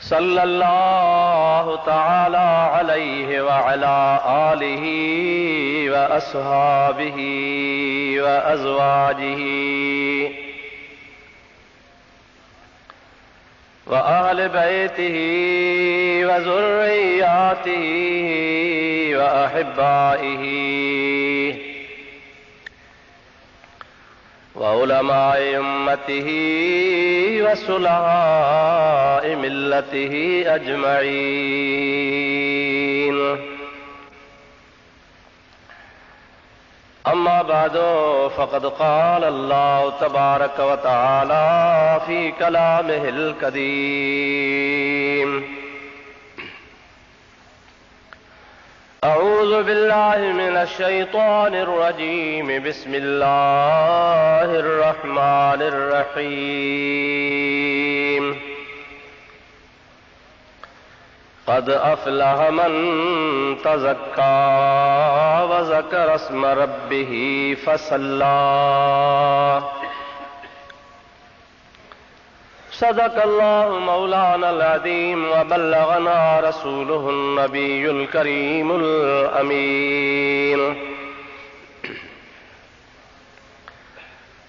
सल्लल्लाहु तआला अलैहि व अला आलिहि व अस्हाबिहि व अज़वाजिहि व अहले बैतिहि व ज़ुर्रिय्यातिहि व अहिब्बाइहि व उलमाए उम्मतिही व सुलहाए मिल्लतिही अजमईन। अम्मा बादो फ़क़द क़ाल अल्लाहु तबारक व तआला फ़ी कलामिहिल कदीम। अऊज़ु बिल्लाहि मिनश शैतानिर रजीम। बिस्मिल्लाहिर रहमानिर रहीम। क़द अफ़लह मन तज़क्का व ज़करा अस्म रब्बिही फ़सल्ला। सदक़ल्लाहु मौलानल अज़ीम व बल्लगना रसूलुहुन नबियुल करीमुल अमीन।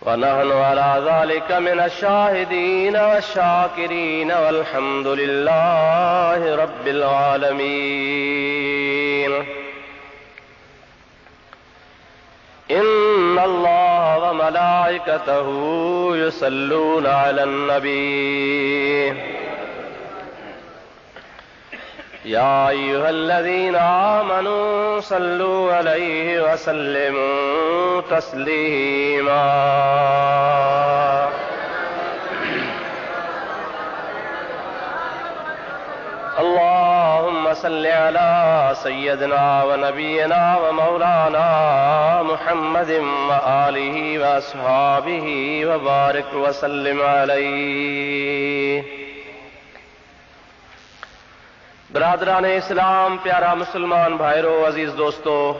व नहनु अला ज़ालिका मिनश शाहिदीन वश्शाकिरीन वल्हम्दुलिल्लाहि रब्बिल आलमीन। इन्नल्लाह व मलाइकतहू युसल्लूना अलन नबी। या अय्युहल्लज़ीना आमनू सल्लू अलैहि व सल्लिमू तस्लीमा। अल्लाहुम्मा सल्लि अला सय्यदिना व नबियना व मौलाना मुहम्मदिन व आलिहि व अस्हाबिहि व बारिक व सल्लिम अलैहि। बिरादरान इस्लाम, प्यारा मुसलमान भाइरों, अजीज दोस्तों,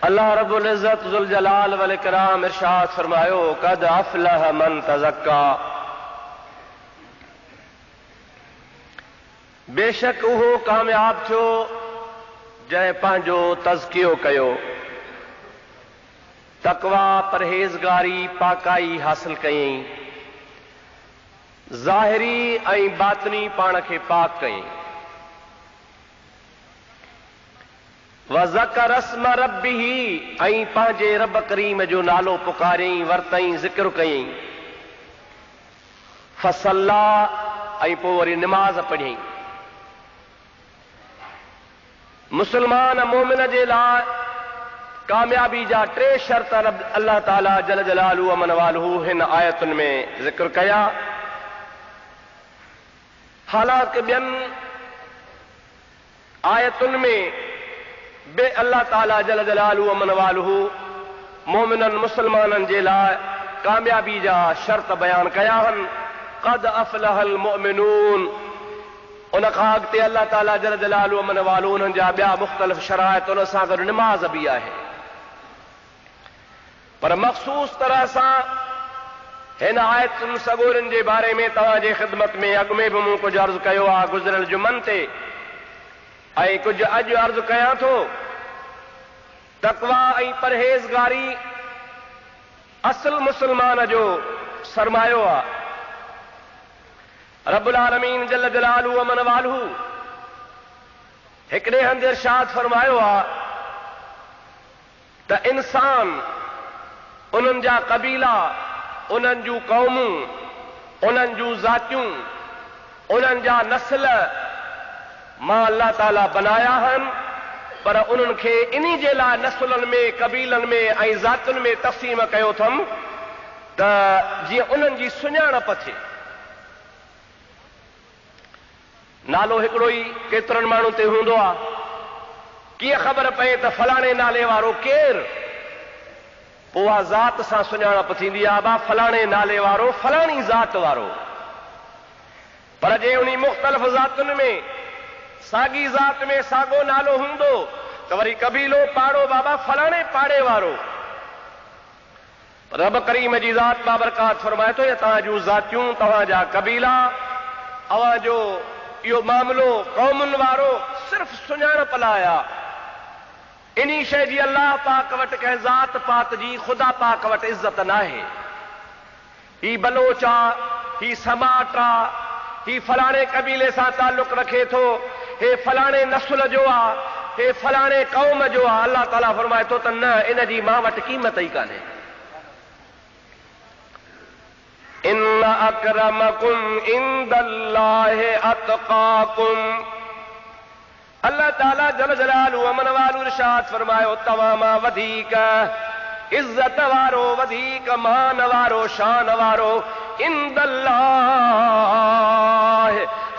अल्लाह रब्बुल इज्जत ज़ुल जलाल वल इकराम इरशाद फरमायो, क़द अफ़लह मन तज़क्का। बेशक उहो कामयाब थियो जंहिं पंहिंजो तज़कियो कयो, तक़वा परहेज़गारी पाकाई हासिल कयईं, ज़ाहिरी ऐं बातिनी पाण खे पाक कयईं। व ज़करा अस्म रब्बिही, ऐं पंहिंजे रब करीम जो नालो पुकारियईं, वरतईं, ज़िक्र कयईं। फ़सल्ला, ऐं पोइ वरी निमाज़ पढ़ियईं। मुसलमान मोमिन जे लाइ कामयाबी जा टे शर्त अल्लाह ताला जल जलालहू अमन वालहू हिन आयतुनि में ज़िक्र कया। हालांकि ॿियनि आयतुनि में बे अल्लाह ताला जल जलालहू अमन वालहू मोमिननि मुसलमाननि जे लाइ कामयाबी जा शर्त बयान कया आहिनि। क़द अफ़लहल मुअमिनून। उन खां अॻिते अल्लाह ताला जल जलालहू अमन वालहू उन्हनि जा ॿिया मुख़्तलिफ़ शराइत उन सां गॾु निमाज़ बि आहे। पर मख़सूस तरह सां हिन आयतुनि सगोरनि जे बारे में तव्हांजे ख़िदमत में अॻु में बि मूं कुझु अर्ज़ु कयो आहे गुज़िरियल जुमनि ते, ऐं कुझु अॼु अर्ज़ु कयां थो। तक़वा ऐं परहेज़गारी असुल मुसलमान जो सरमायो आहे। रब्बुल आलमीन जल जलालहू अमन वालहू हिकिड़े हंधि इरशाद फरमायो आहे त इंसान, उन्हनि जा कबीला, उन्हनि जूं क़ौमूं, उन्हनि जूं ज़ातियूं, उन्हनि जा नस्ल मां अल्लाह ताला बनाया आहिनि, पर उन्हनि खे इन्ही जे लाइ नस्लनि में, कबीलनि में ऐं ज़ातियुनि में तक़सीम कयो अथमि त जीअं उन्हनि जी सुञाणप थिए। नालो हिकिड़ो ई केतिरनि माण्हू ते हूंदो आहे, कीअं ख़बर पए त फलाणे नाले वारो केरु, पोइ उहा ज़ात सां सुञाणप थींदी आहे, बा फलाणे नाले वारो फलाणी ज़ात वारो। पर जे उन मुख़्तलिफ़ ज़ातुनि में साॻी ज़ात में साॻियो नालो हूंदो त वरी कबीलो पाड़ो बाबा फलाणे पाड़े वारो। रब करीम जी ज़ात बाबरकात फरमाए तो ये तव्हां ज़ातियूं तव्हां कबीला अवां जो इहो मामलो क़ौमुनि वारो सिर्फ़ सुञाणप लाइ आहे। इन्ही शइ जी अल्लाह पाक वटि कंहिं ज़ात पात जी ख़ुदा पाक वटि इज़त नाहे। ही बलोच आहे, ही समाट आहे, ही फलाणे कबीले सां ताल्लुक़ रखे थो, हे फलाणे नस्ल जो आहे, हे फलाणे क़ौम जो आहे। अल्लाह ताला फरमाए थो त न, इन जी मां वटि क़ीमत ई कान्हे। इन्न अकरमकुम इंदल्लाहि अतक़ाकुम। अल्लाह ताला जल जलालु अमन वालु इरशाद फरमायो तव्हां मां वधीक इज्जत वारो, वधीक मान वारो, शान वारो इंदल्लाह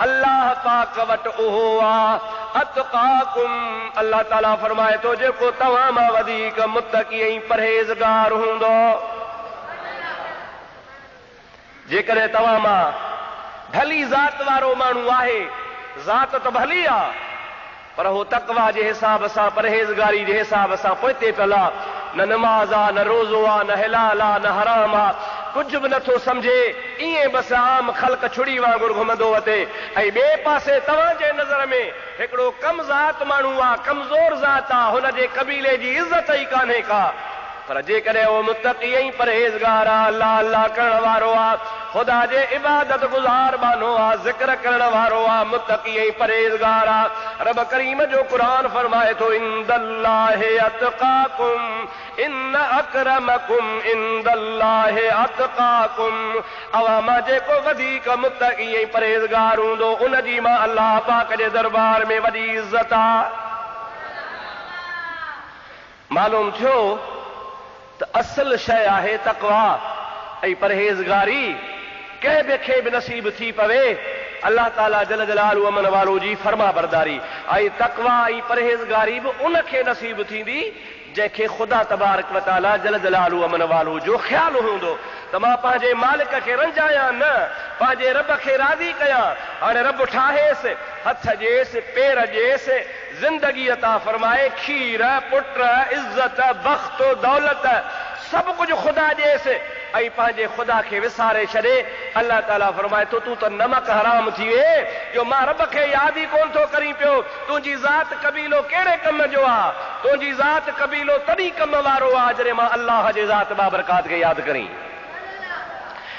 अल्लाह पाक वटि उहो आहे। अतक़ाकुम अल्लाह ताला फरमाए थो जेको तव्हां मां वधीक मुत्तक़ी ऐं परहेज़गार हूंदो। जेकॾहिं तव्हां मां भली ज़ात वारो माण्हू आहे, ज़ात त भली आहे, पर हो तक़वा जे हिसाब सां, परहेज़गारी जे हिसाब सां पोइते पियल आहे। न नमाज़ आहे, न रोज़ो आहे, न हिलाल आहे, न हराम आहे, कुझु बि नथो सम्झे। ईअं बसि आम ख़ल्क़ छुड़ी वांगुरु घुमंदो वते। ऐं ॿिए पासे तव्हांजे नज़र में हिकिड़ो कम ज़ात माण्हू आहे, कमज़ोर ज़ात आहे, हुनजे कबीले जी इज़त ई कान्हे का। पर जेकॾहिं उहो मुत्तक़ी ऐं परहेज़गार आहे, अल्लाह अल्लाह करण वारो आहे, ख़ुदा जे इबादत गुज़ार बानो आहे, ज़िक्र करण वारो आहे, मुत्तक़ी ऐं परहेज़गार आहे। रब करीम जो क़ुरान फरमाए थो इंदल्लाहि अतक़ाकुम इन्न अकरमकुम इंदल्लाहि अतक़ाकुम। अवां मां जेको वधीक मुत्तक़ी ऐं परहेज़गार हूंदो उन जी मां अल्लाह पाक जे दरबार में वॾी इज़त आहे। मालूम थियो त असल शइ आहे तक़वा ऐं परहेज़गारी। कंहिं बि खे बि नसीब थी पवे अल्लाह ताला जल जलालु अमन वारो जी फर्मा बरदारी। ऐं तक़वा ऐं परहेज़गारी बि उन खे नसीब थींदी जंहिंखे ख़ुदा तबारक व ताला जल जलालु अमन वारो जो ख़्यालु हूंदो त मां पंहिंजे मालिक खे रंजायां न, पंहिंजे रब खे राज़ी कयां। हाणे रब ठाहेसि, हथ ॾिएसि, पेर ॾिएसि, ज़िंदगी अता फरमाए, खीर पुट इज़त बख़्त दौलत सभु कुझु ख़ुदा ॾिएसि ऐं पंहिंजे ख़ुदा खे विसारे छॾे। अल्लाह ताला फरमाए थो तूं त नमक हराम थी वे, जो मां रब खे यादि ई कोन थो करीं पियो। तुंहिंजी ज़ात कबीलो कहिड़े कम जो आहे? तुंहिंजी ज़ात कबीलो तॾहिं कम वारो आहे जॾहिं मां अल्लाह जे ज़ात बाबरकात खे यादि करीं।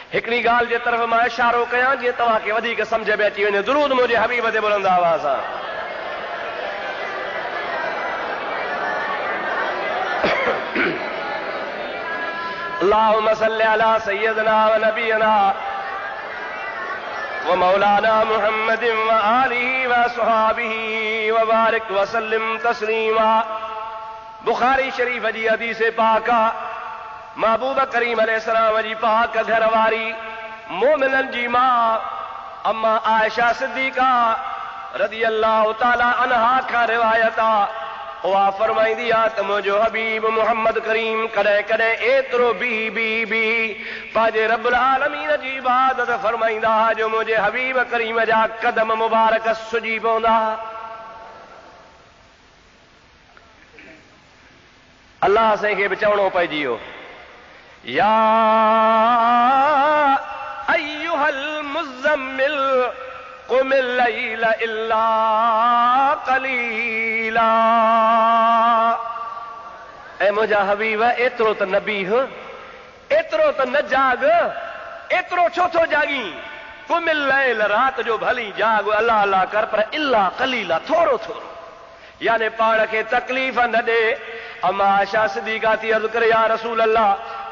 हिकिड़ी ॻाल्हि जे तरफ़ मां इशारो कयां जीअं तव्हांखे वधीक सम्झ में अची वञे। दुरूद मुंहिंजे हबीब ते बुलंद आवाज़ सां। अल्लाहुम्मा सल्लि अला सय्यदना व नबीना व मौलाना मुहम्मदिन व आलिहि व असहाबिहि व बारिक व सल्लिम तस्लीमा। बुखारी शरीफ जी हदीस पाक महबूब करीम अलैहिस्सलाम जी पाक घरवारी मोमिनन जी मां अम्मा आयशा सिद्दीका रज़ी अल्लाह ताला अन्हा खां रिवायत आहे। उहा फरमाईंदी आहे त मुंहिंजो हबीब मुहम्मद करीम कॾहिं कॾहिं एतिरो बी पंहिंजे रब्बुल आलमीन जी इबादत फरमाईंदा जो मुंहिंजे हबीब करीम जा कदम मुबारक सुजी पवंदा। अल्लाह साईं खे बि चवणो पइजी वियो, या अय्युहल मुज़म्मिल क़ुमिल लैल इल्ला क़लीला। ऐ मुंहिंजा हबीब एतिरो त न बीह, एतिरो त न जाग, एतिरो छो थो जागी? क़ुमिल लैल रात जो भली जाग, अल्लाह अल्लाह कर, पर इल्ला क़लीला थोरो थोरो, यानी पाण खे तकलीफ़ न ॾे। अम्मा आयशा सिद्दीका थी अर्ज़ करे, या रसूल अल्लाह,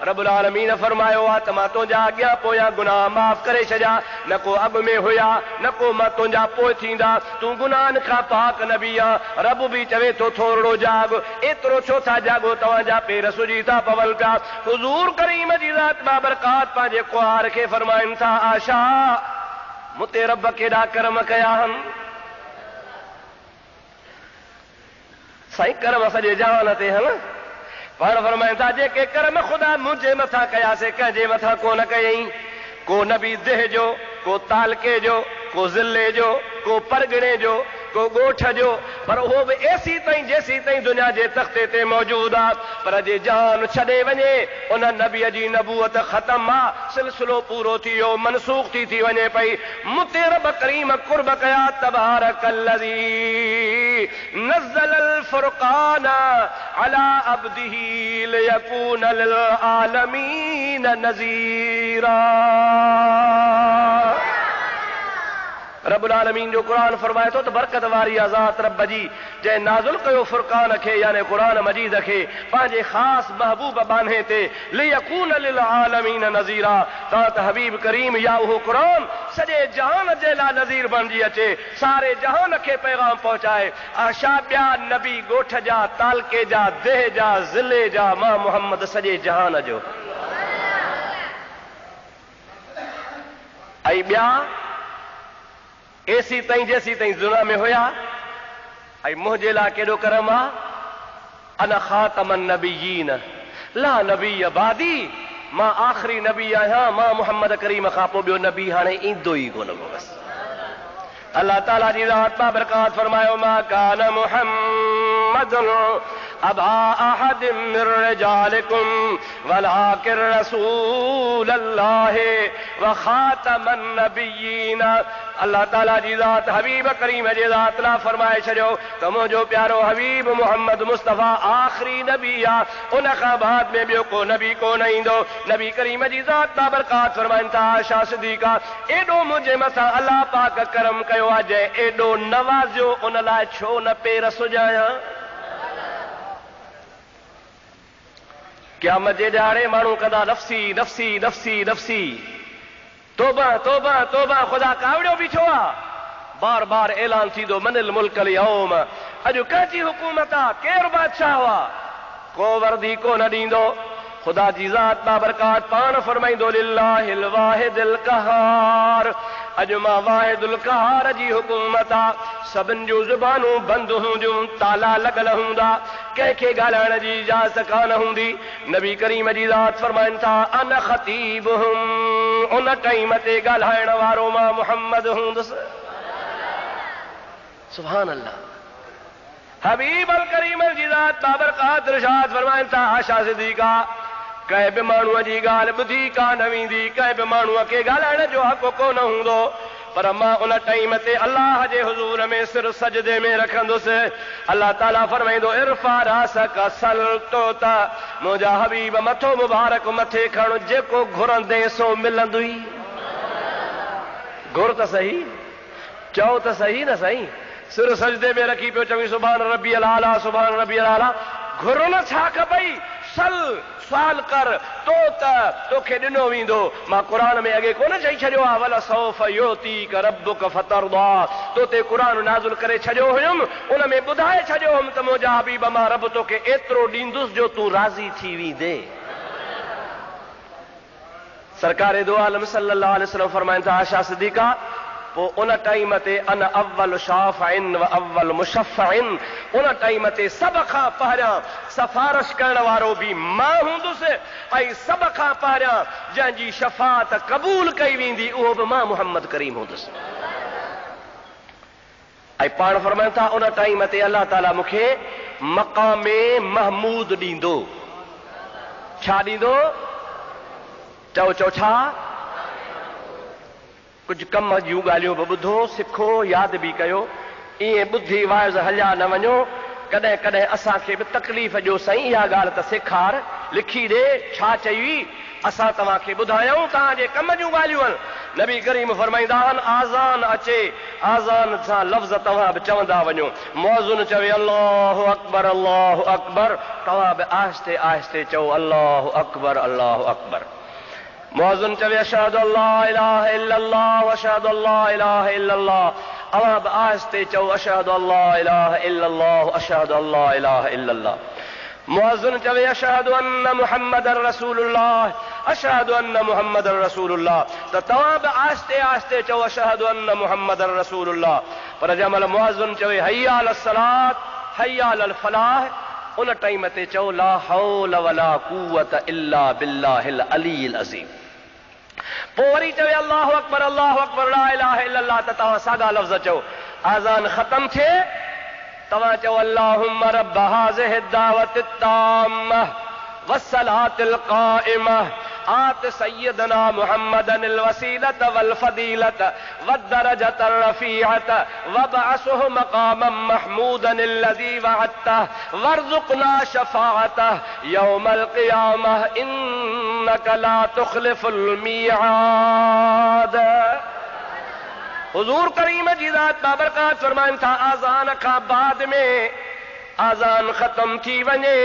रब्बुल आलमीन फरमायो आहे त मां तुंहिंजा अॻियां पोयां गुनाह माफ़ करे छॾियां, न को अॻु में हुया न को मां तुंहिंजा पोइ थींदा, तूं गुनाहनि खां पाक नबी आहे। रब बि चवे थो थोरो जाग, एतिरो छो था जागो? तव्हांजा पेर सुजी था पवनि पिया। हुज़ूर करीम जी ज़ात बाबरकात पंहिंजे कुआर खे फरमाइनि था, आशा मूं ते रब केॾा करम कया आहिनि। साईं करम सॼे जहान ते हन, पाण फरमाइनि था जेके कर्म ख़ुदा मुंहिंजे मथां कयासीं कंहिंजे मथां कोन कयईं। को नबी देह जो, को तालके जो, को ज़िले जो, को परगिणे जो, को ॻोठ जो, पर उहो बि एसी ताईं जेसी ताईं दुनिया जे तख़्ते ते मौजूद आहे। पर जे जान छॾे वञे उन नबीअ जी नबूअत ख़तम आहे, सिलसिलो पूरो थी वियो, मनसूख थी वञे पई। मुते रब करीम कुर्ब कया तबारकल्लज़ी नज़्ज़लल फ़ुरक़ान अला अब्दिही लियकून लिल आलमीन नज़ीरा। रब्बुल आलमीन जो क़ुरान फरमाए थो त बरकत वारी आज़ात रब जी जंहिं नाज़िल कयो फ़ुरक़ान खे यानी क़ुरान मजीद खे पंहिंजे ख़ासि महबूब बाने ते लियकून लिल आलमीन नज़ीरा, त हबीब करीम या उहो क़ुरान सॼे जहान जे लाइ नज़ीर बणिजी अचे, सारे जहान खे पैगाम पहुचाए। आशा ॿिया नबी ॻोठ जा, तालके जा, देह जा, ज़िले जा, मां मुहम्मद सॼे जहान जो। ऐं ॿिया एसी ताईं जेसी ताईं दुनिया में हुया। ऐं मुंहिंजे लाइ केॾो करम आहे, अना ख़ातमन नबिय्यीन ला नबी बादी, मां आख़िरी नबी आहियां, मां मुहम्मद करीम खां पोइ ॿियो नबी हाणे ईंदो ई कोन को बस। अल्लाह ताला जी ज़ात बाबरकात फरमायो मा कान मुहम्मदुन अबा अहदिम मिन रिजालिकुम वलाकिन रसूलल्लाहि व खातमन नबिय्यीन। अल्लाह ताला जी ज़ात हबीब करीम जे ज़ात ला फरमाए छॾियो त मुंहिंजो प्यारो हबीब मुहम्मद मुस्तफ़ा आख़िरी नबी आहे, उन खां बाद में ॿियो को नबी कोन ईंदो। नबी करीम जी ज़ात बाबरकात फरमाइनि था आयशा सिद्दीक़ा, एॾो मुंहिंजे मथां अल्लाह पाक करम कयो आहे, जंहिं एॾो नवाज़ियो उन लाइ छो न पेर सुॼायां। क़यामत जे ॾियारे माण्हू कंदा नफ़्सी नफ़्सी नफ़्सी नफ़्सी, तोबा तोबा तोबा, ख़ुदा कावड़ियो बीठो आहे। बार बार ऐलान थींदो मनिल मुल्कल यौम, अॼु कंहिंजी हुकूमत आहे, केरु बादशाह हुआ, को वर्दी को न ॾींदो। ख़ुदा जी ज़ात बाबरकात पाण फरमाईंदो लिल्लाहिल वाहिदिल क़हार, अॼु मां वाहिदुल क़हार जी हुकूमत आहे। सभिनि जूं ज़ुबानूं बंदि हूंदियूं, ताला लॻल हूंदा, कंहिंखे ॻाल्हाइण जी इजाज़त कान हूंदी। नबी करीम जी ज़ात फरमाइनि था अन ख़तीबुहुम, उन टाइम ते ॻाल्हाइण वारो मां मुहम्मद हूंदुसि। सुभान अल्लाह। हबीब अल करीम जी ज़ात बाबरकात इरशाद फरमाइनि था आयशा सिद्दीक़ा, कंहिं बि माण्हूअ जी ॻाल्हि ॿुधी कान वेंदी, कंहिं बि माण्हूअ खे ॻाल्हाइण जो हक़ कोन हूंदो, पर मां उन टाइम ते अल्लाह जे हुज़ूर में सिर सजदे में रखंदुसि। अल्लाह ताला फरमाईंदो इरफा रासक सल, तो त मुंहिंजा हबीब मथो मुबारक मथे खण, जेको घुरंदे सो मिलंदुई। घुर त सही, चओ त सही न सही, सिर सजदे में रखी पियो चवी सुभान रब्बियल आला सुभान रब्बियल आला। घुर न छा खपई, सल सवाल कर, तो त तोखे ॾिनो वेंदो। मां क़ुरान में अॻे कोन चई छॾियो आहे वला सौफ युतीक रब्बुक फतरदा, तो ते क़ुरान नाज़िल करे छॾियो हुयुमि, उन में ॿुधाए छॾियो हुयुमि त मुंहिंजा हबीब मां रब तोखे एतिरो ॾींदुसि जो तूं राज़ी थी वेंदे। सरकारे दो आलम सल्लल्लाहु अलैहि वसल्लम फरमाइनि था आयशा सिद्दीक़ा, पोइ उन टाइम ते अन अव्वल शाफ़िन व अव्वल मुशफ़िन, उन टाइम ते सभ खां पहिरियां सफ़ारिश करण वारो बि मां हूंदुसि, ऐं सभ खां पहिरियां जंहिंजी शफ़ाअत क़बूल कई वेंदी उहो बि मां मुहम्मद करीम हूंदुसि। ऐं पाण फरमाइनि था उन टाइम ते अल्लाह ताला मूंखे मक़ामे महमूद ॾींदो। छा ॾींदो? चओ चओ छा? कुझु कम जूं ॻाल्हियूं बि ॿुधो, सिखो, यादि बि कयो। ईअं ॿुधी वाइज़ हलिया न वञो। कॾहिं कॾहिं असांखे बि तकलीफ़ ॾियो साईं, इहा ॻाल्हि त सेखार, लिखी ॾे, छा चई असां तव्हांखे ॿुधायूं, तव्हांजे कम जूं ॻाल्हियूं आहिनि। नबी करीम फरमाईंदा आहिनि आज़ान अचे, आज़ान सां लफ़्ज़ तव्हां बि चवंदा वञो। मौज़ुन चवे अल्लाहु अकबर अल्लाहु अकबर, तव्हां बि आहिस्ते आहिस्ते चओ अल्लाहु अकबर अल्लाहु अकबर। मौज़ुन चवे अशहदु अल्ला इलाहा इल्लल्लाह व अशहदु अल्ला इलाहा इल्लल्लाह, अवां बि आहिस्ते चओ अशहदु अल्ला इलाहा इल्लल्लाह अशहदु अल्ला इलाहा इल्लल्लाह। मुअज़्ज़िन चवे अशहदु अन्न मुहम्मदर रसूलुल्लाह, अशहदु अन्न मुहम्मदर रसूलुल्लाह, त तव्हां बि आहिस्ते आहिस्ते चओ अशहदु अन्न मुहम्मदर रसूलुल्लाह। पर जंहिं महिल मुअज़्ज़िन चवे हय्या अल सलात हय्या अल फलाह, उन टाइम ते चओ ला हौल वला कुव्वत इल्ला बिल्लाहिल अलील अज़ीम। पोइ वरी चवे अल्लाहु अकबर ला इलाहा इल्लल्लाह, त तव्हां साॻा लफ़्ज़ चओ आज़ान ख़त्म थे तव्हां चओ अल्लाहुम्मा रब्ब हाज़िहि दावत ताम्मह वस्सलातिल क़ाइमह आत सय्यदना मुहम्मदनिल वसीलत वल फदीलत वद्दरजतल रफ़ीअत वबअसहु मक़ामम महमूदनिल्लज़ी वअदतह वरज़ुक़ना शफ़ाअतह यौमल क़ियामह इन्नका ला तुख़लिफ़ुल मीआद। हुज़ूर करीम जी ज़ात बाबरकात फरमाइनि था आज़ान खां बाद में आज़ान ख़त्म थी वञे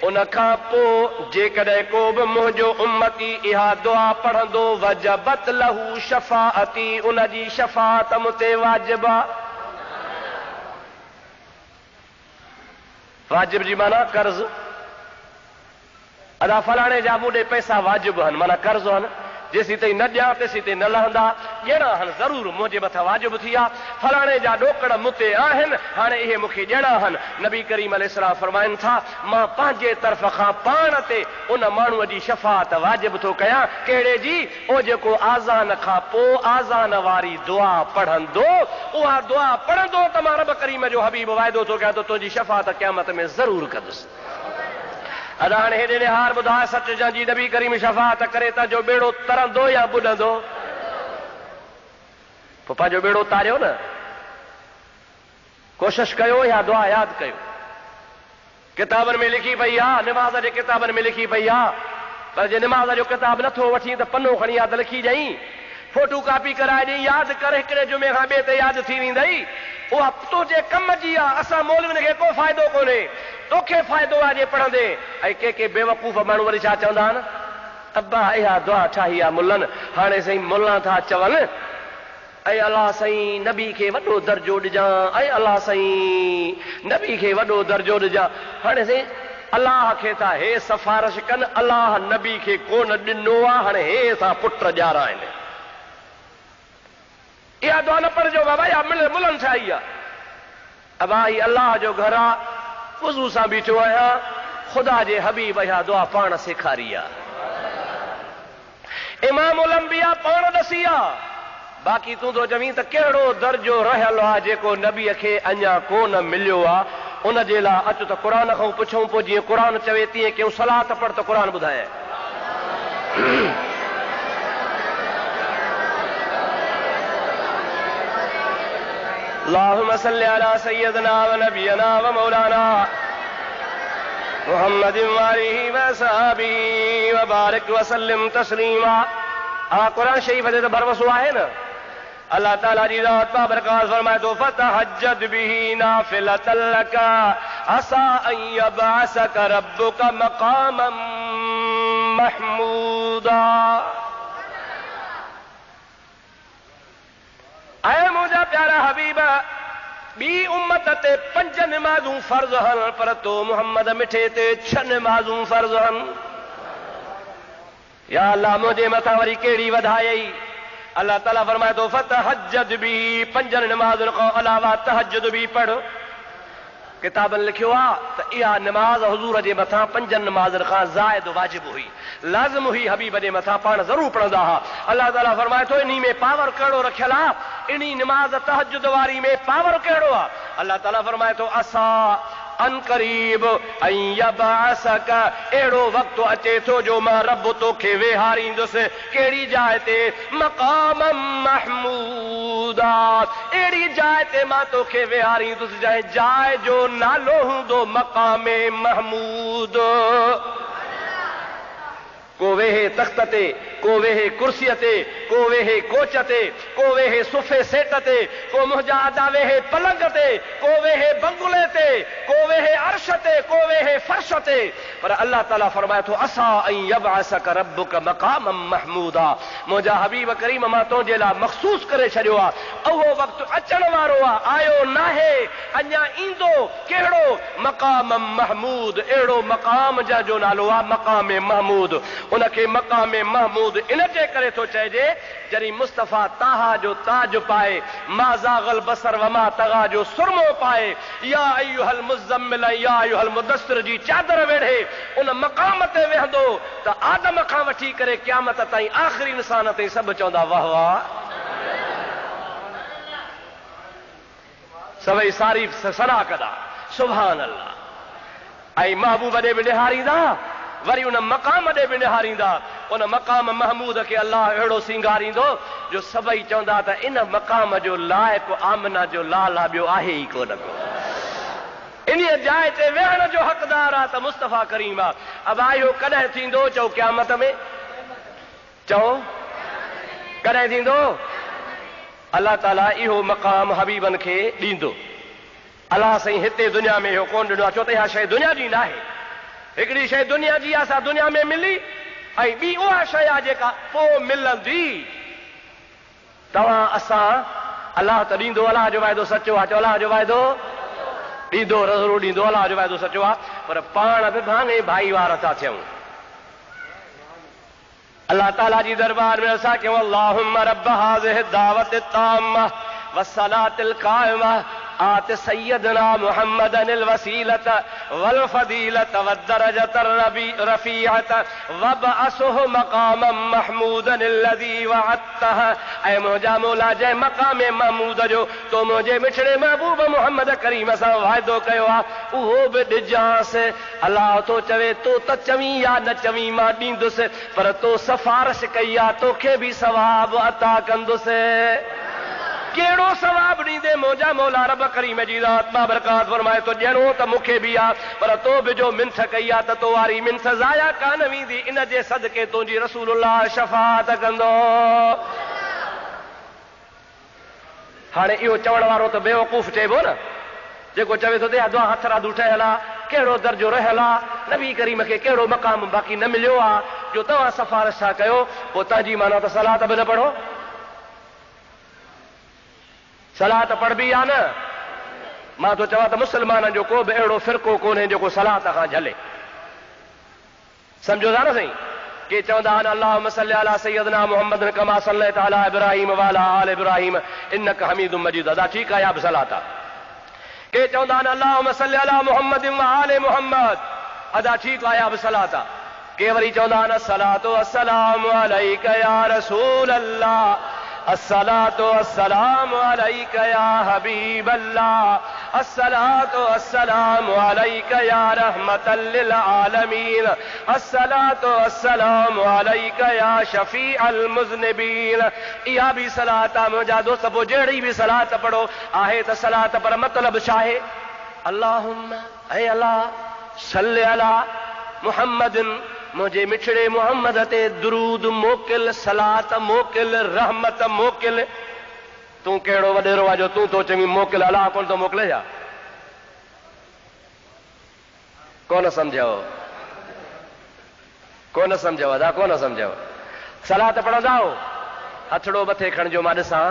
उन खां पोइ जेकॾहिं को बि मुंहिंजो उम्मती इहा दुआ पढ़ंदो वजबत लहू शफ़ाअती उन जी शफ़ाअत मूं ते वाजिब आहे। वाजिब जी माना कर्ज़ अदा फलाणे जा मूं ॾे पैसा वाजिब आहिनि माना कर्ज़ आहिनि जेसीं ताईं न ॾियां तेसीं ताईं न लहंदा ॾियणा आहिनि ज़रूर मुंहिंजे मथां वाजिब थी विया फलाणे जा ॾोकड़ मूं ते आहिनि हाणे इहे मूंखे ॾियणा आहिनि। नबी करीम अलैहिस्सलाम फरमाइनि था मां पंहिंजे तरफ़ खां पाण ते उन माण्हूअ जी शफ़ाअत वाजिब थो कयां कहिड़े जी ओ जेको आज़ान खां पोइ आज़ान वारी दुआ पढ़ंदो उहा दुआ पढ़ंदो त मां रब करीम जो हबीब वाइदो थो कयां त तुंहिंजी शफ़ाअत क़यामत में ज़रूर कंदुसि। अदा हाणे हेॾे हार ॿुधाए सच जी नबी करीम शफ़ाअत करे त जो बेड़ो तरंदो या ॿुॾंदो पोइ पंहिंजो बेड़ो तारियो न कोशिश कयो या दुआ यादि कयो। किताबनि में लिखी पई आहे निमाज़ जे किताबनि में लिखी पई आहे पर जे निमाज़ जो किताब नथो वठी त पनो खणी यादि लिखी ॾेई फोटो कॉपी कराए ॾेई यादि करे हिकिड़े जुमे खां ॿिए ते यादि थी वेंदई उहा तुंहिंजे कम जी आहे असां मौलवियुनि खे को फ़ाइदो कोन्हे तोखे फ़ाइदो आहे जे पढ़ंदे। ऐं के बेवकूफ़ माण्हू वरी छा चवंदा आहिनि अब्बा इहा दुआ ठाही आहे मुल्लनि हाणे साईं मुल्ला था चवनि ऐं अलाह साईं नबी खे वॾो दर्जो ॾिजां ऐं अलाह साईं नबी खे वॾो दर्जो ॾिजां हाणे साईं अलाह खे था हे सिफारिश कनि अलाह नबी खे कोन ॾिनो आहे हाणे हे असां पुट ॼारा आहिनि इहा दुआ न पढ़जो बाबा इहा मुल्लनि ठाही आहे अबा ही अलाह जो घर आहे वज़ू सां बीठो आहियां ख़ुदा जे हबीब इहा दुआ पाण सेखारी आहे इमामुल अंबिया पाण ॾसी आहे बाक़ी तूं थो चवीं त कहिड़ो दर्जो रहियल आहे जेको नबीअ खे अञा कोन मिलियो आहे उन जे लाइ अचो त क़ुर खां पुछूं पोइ जीअं क़ुर चवे तीअं कयूं सलात पढ़ त क़ुर ॿुधाए। अल्लाहुम्मा सल्लि अला सय्यदना व नबियना व मौलाना मुहम्मदिन व आलिहि व असहाबिहि व बारिक व सल्लिम तस्लीमा। क़ुरान शरीफ ते त भरवसो आहे न अल्लाह ताला जी ज़ात बाबरकात फरमाए थो फतहज्जद बिही नाफिलतन लक असा अन यबअसक रब्बुक मक़ामम महमूदा। ऐ मुंहिंजा प्यारा हबीब ॿी उम्मत ते 5 नमाज़ूं फर्ज़ आहिनि पर तो मुहम्मद मिठे ते 6 नमाज़ूं फर्ज़ आहिनि। या अल्लाह मुंहिंजे मथां वरी कहिड़ी वधाई अल्लाह ताला फरमाए थो फतहज्जद बि 5 नमाज़ुनि खां अलावा तहज्जुद बि पढ़। किताबनि लिखियो आहे त इहा नमाज़ हुज़ूर जे मथां 5 नमाज़ुनि खां ज़ाइद वाजिब हुई लाज़िम हुई हबीब जे मथां पाण ज़रूर पढ़ंदा हुआ। अल्लाह ताला फरमाए थो इन्ही में पावर कहिड़ो रखियल आहे इन्ही नमाज़ तहज्जुद वारी में पावर कहिड़ो आहे। अल्लाह ताला फरमाए थो असा अन करीब ऐं यबअसक अहिड़ो वक़्तु अचे थो जो मां रब तोखे वेहारींदुसि कहिड़ी जाइ ते मक़ाम महमूदा अहिड़ी जाइ ते मां तोखे वेहारींदुसि जंहिं जाइ जो नालो हूंदो मक़ाम महमूद। को वेहे तख़्त ते को वेहे कुर्सीअ ते को वेहे कोच ते को वेहे सुफ़े सेट ते को मुंहिंजा अदा वेहे पलंग ते को वेहे बंगुले ते को वेहे अर्श ते को वेहे फर्श ते पर अल्लाह ताला फरमाए थो असा ऐं यबअसक रब्बुक मक़ामम महमूदा। मुंहिंजा हबीब करीम मां तुंहिंजे लाइ मख़सूस करे छॾियो आहे उहो वक़्तु अचण वारो आहे आयो नाहे अञा ईंदो कहिड़ो मक़ामम महमूद अहिड़ो मक़ाम जंहिंजो नालो आहे मक़ाम महमूद। उनखे मक़ाम महमूद इन जे करे थो चइजे जॾहिं मुस्तफ़ा ताहा जो ताज पाए मा ज़ाग़ल बसर वमा तग़ा जो सुरमो पाए या अय्युहल मुज़म्मिल या अय्युहल मुदस्सिर जी चादर वेढ़े उन मक़ाम ते वेहंदो त आदम खां वठी करे क़यामत ताईं आख़िरी इंसान ताईं सभु चवंदा वाह वाह। सभई सारी सना कदा सुभान अल्लाह। ऐं महबूब ॾे बि निहारींदा, वरी उन मक़ाम ॾे बि निहारींदा। उन मक़ाम महमूद खे अल्लाह अहिड़ो सिंगारींदो जो सभई चवंदा त इन मक़ाम जो लाइक़ु आमना जो लाला ॿियो आहे ई कोन को। इन जाइ ते वेहण जो हक़दार आहे त मुस्तफ़ा करीम आहे। अब इहो कॾहिं थींदो? चओ क़यामत में। चओ कॾहिं थींदो? अल्लाह ताला इहो मक़ाम हबीबन खे ॾींदो। अलाह साईं हिते दुनिया में इहो कोन ॾिनो आहे, छो त इहा शइ दुनिया जी न आहे। हिकिड़ी शइ दुनिया जी आहे, सा दुनिया में मिली, ऐं ॿी उहा शइ आहे जेका पोइ मिलंदी। तव्हां असां अलाह त ॾींदो, अलाह जो वाइदो सचो आहे। चओ अलाह जो वाइदो ॾींदो, ज़रूरु ॾींदो, अलाह जो वाइदो सचो आहे। पर पाण बि भाङे भाई वार था थियूं। अल्लाह ताला जी दरबार में असां कयूं अल्लाहुम्मा रब्ब हाज़िहि दावत ताम्मा वस्सलातिल क़ाइमा आत सय्यदना मुहम्मदनिल वसीलत वल फदीलत वद्दरजत रफीअत वबअसहु मक़ामम महमूदनिल लज़ी वअदतह। ऐं मुंहिंजा मौला जंहिं मक़ाम महमूद जो तो मुंहिंजे मिठड़े महबूब मुहम्मद करीम सां वाइदो कयो आहे उहो बि ॾिजांसि। अलाह तो चवे तो त चवीं या न चवीं मां ॾींदुसि, पर तो सिफारिश कई आहे तोखे बि सवाब अता कंदुसि। कहिड़ो सवाब ॾींदे? मुंहिंजा मौला रब करीम जी ज़ात मां बरकात फरमाए तो ॾियणो त मूंखे बि आहे, पर तो बि जो मिंथ कई आहे त तो वारी मिंथ ज़ाया कान वेंदी। इन जे सदके तुंहिंजी रसूलुल्लाह शफ़ाअत कंदो। हाणे इहो चवण वारो त बेवकूफ़ चइबो न, जेको चवे थो त दुआ हथरादू ठहियल आहे, कहिड़ो दर्जो रहियल आहे, नबी करीम खे कहिड़ो मक़ाम बाक़ी न मिलियो आहे जो तव्हां सिफारिश था कयो। पोइ तव्हांजी माना त सलात बि न पढ़ो। सलात पढ़बी आहे न। मां तो चवां त मुस्लमाननि जो को बि अहिड़ो फ़िरक़ो कोन्हे जेको सलात खां झले। सम्झो था न साईं? के चवंदा आहिनि अल्लाहुम्मा सल्लि अला सय्यदना मुहम्मद कमा सल्लैत अला इब्राहीम व अला आल इब्राहीम इन्नका हमीदुम मजीद। अदा ठीकु आहे, या बि सलात आहे। के चवंदा आहिनि अल्लाहुम्मा सल्लि अला मुहम्मद व आल मुहम्मद। अदा ठीकु आहे, या बि सलात आहे। के वरी चवंदा आहिनि अस्सलातु वस्सलामु अलैका या रसूल अल्लाह, अस्सलातु वस्सलामु अलैका या हबीब अल्लाह, अस्सलातु वस्सलामु अलैका या रहमतल लिल आलमीन, अस्सलातु वस्सलामु अलैका या शफीअल मुज़निबीन। इहा बि सलात आहे मुंहिंजा दोस्त। पोइ जहिड़ी बि सलात पढ़ो आहे त सलात, पर मतिलबु छा आहे? अल्लाहुम्मा ऐं अल्लाह सल्लि अला मुहम्मदिन, मुंहिंजे मिठड़े मुहम्मद ते दुरूद मोकिल, सलात मोकिल, रहमत मोकिल। तूं कहिड़ो वॾेरो आहे जो तूं तो चवीं मोकिल? अलाह कोन थो मोकिले छा? कोन सम्झो, कोन सम्झो, अदा कोन सम्झो। सलात पढ़ंदा हो? हथड़ो मथे खणिजो, मां ॾिसां।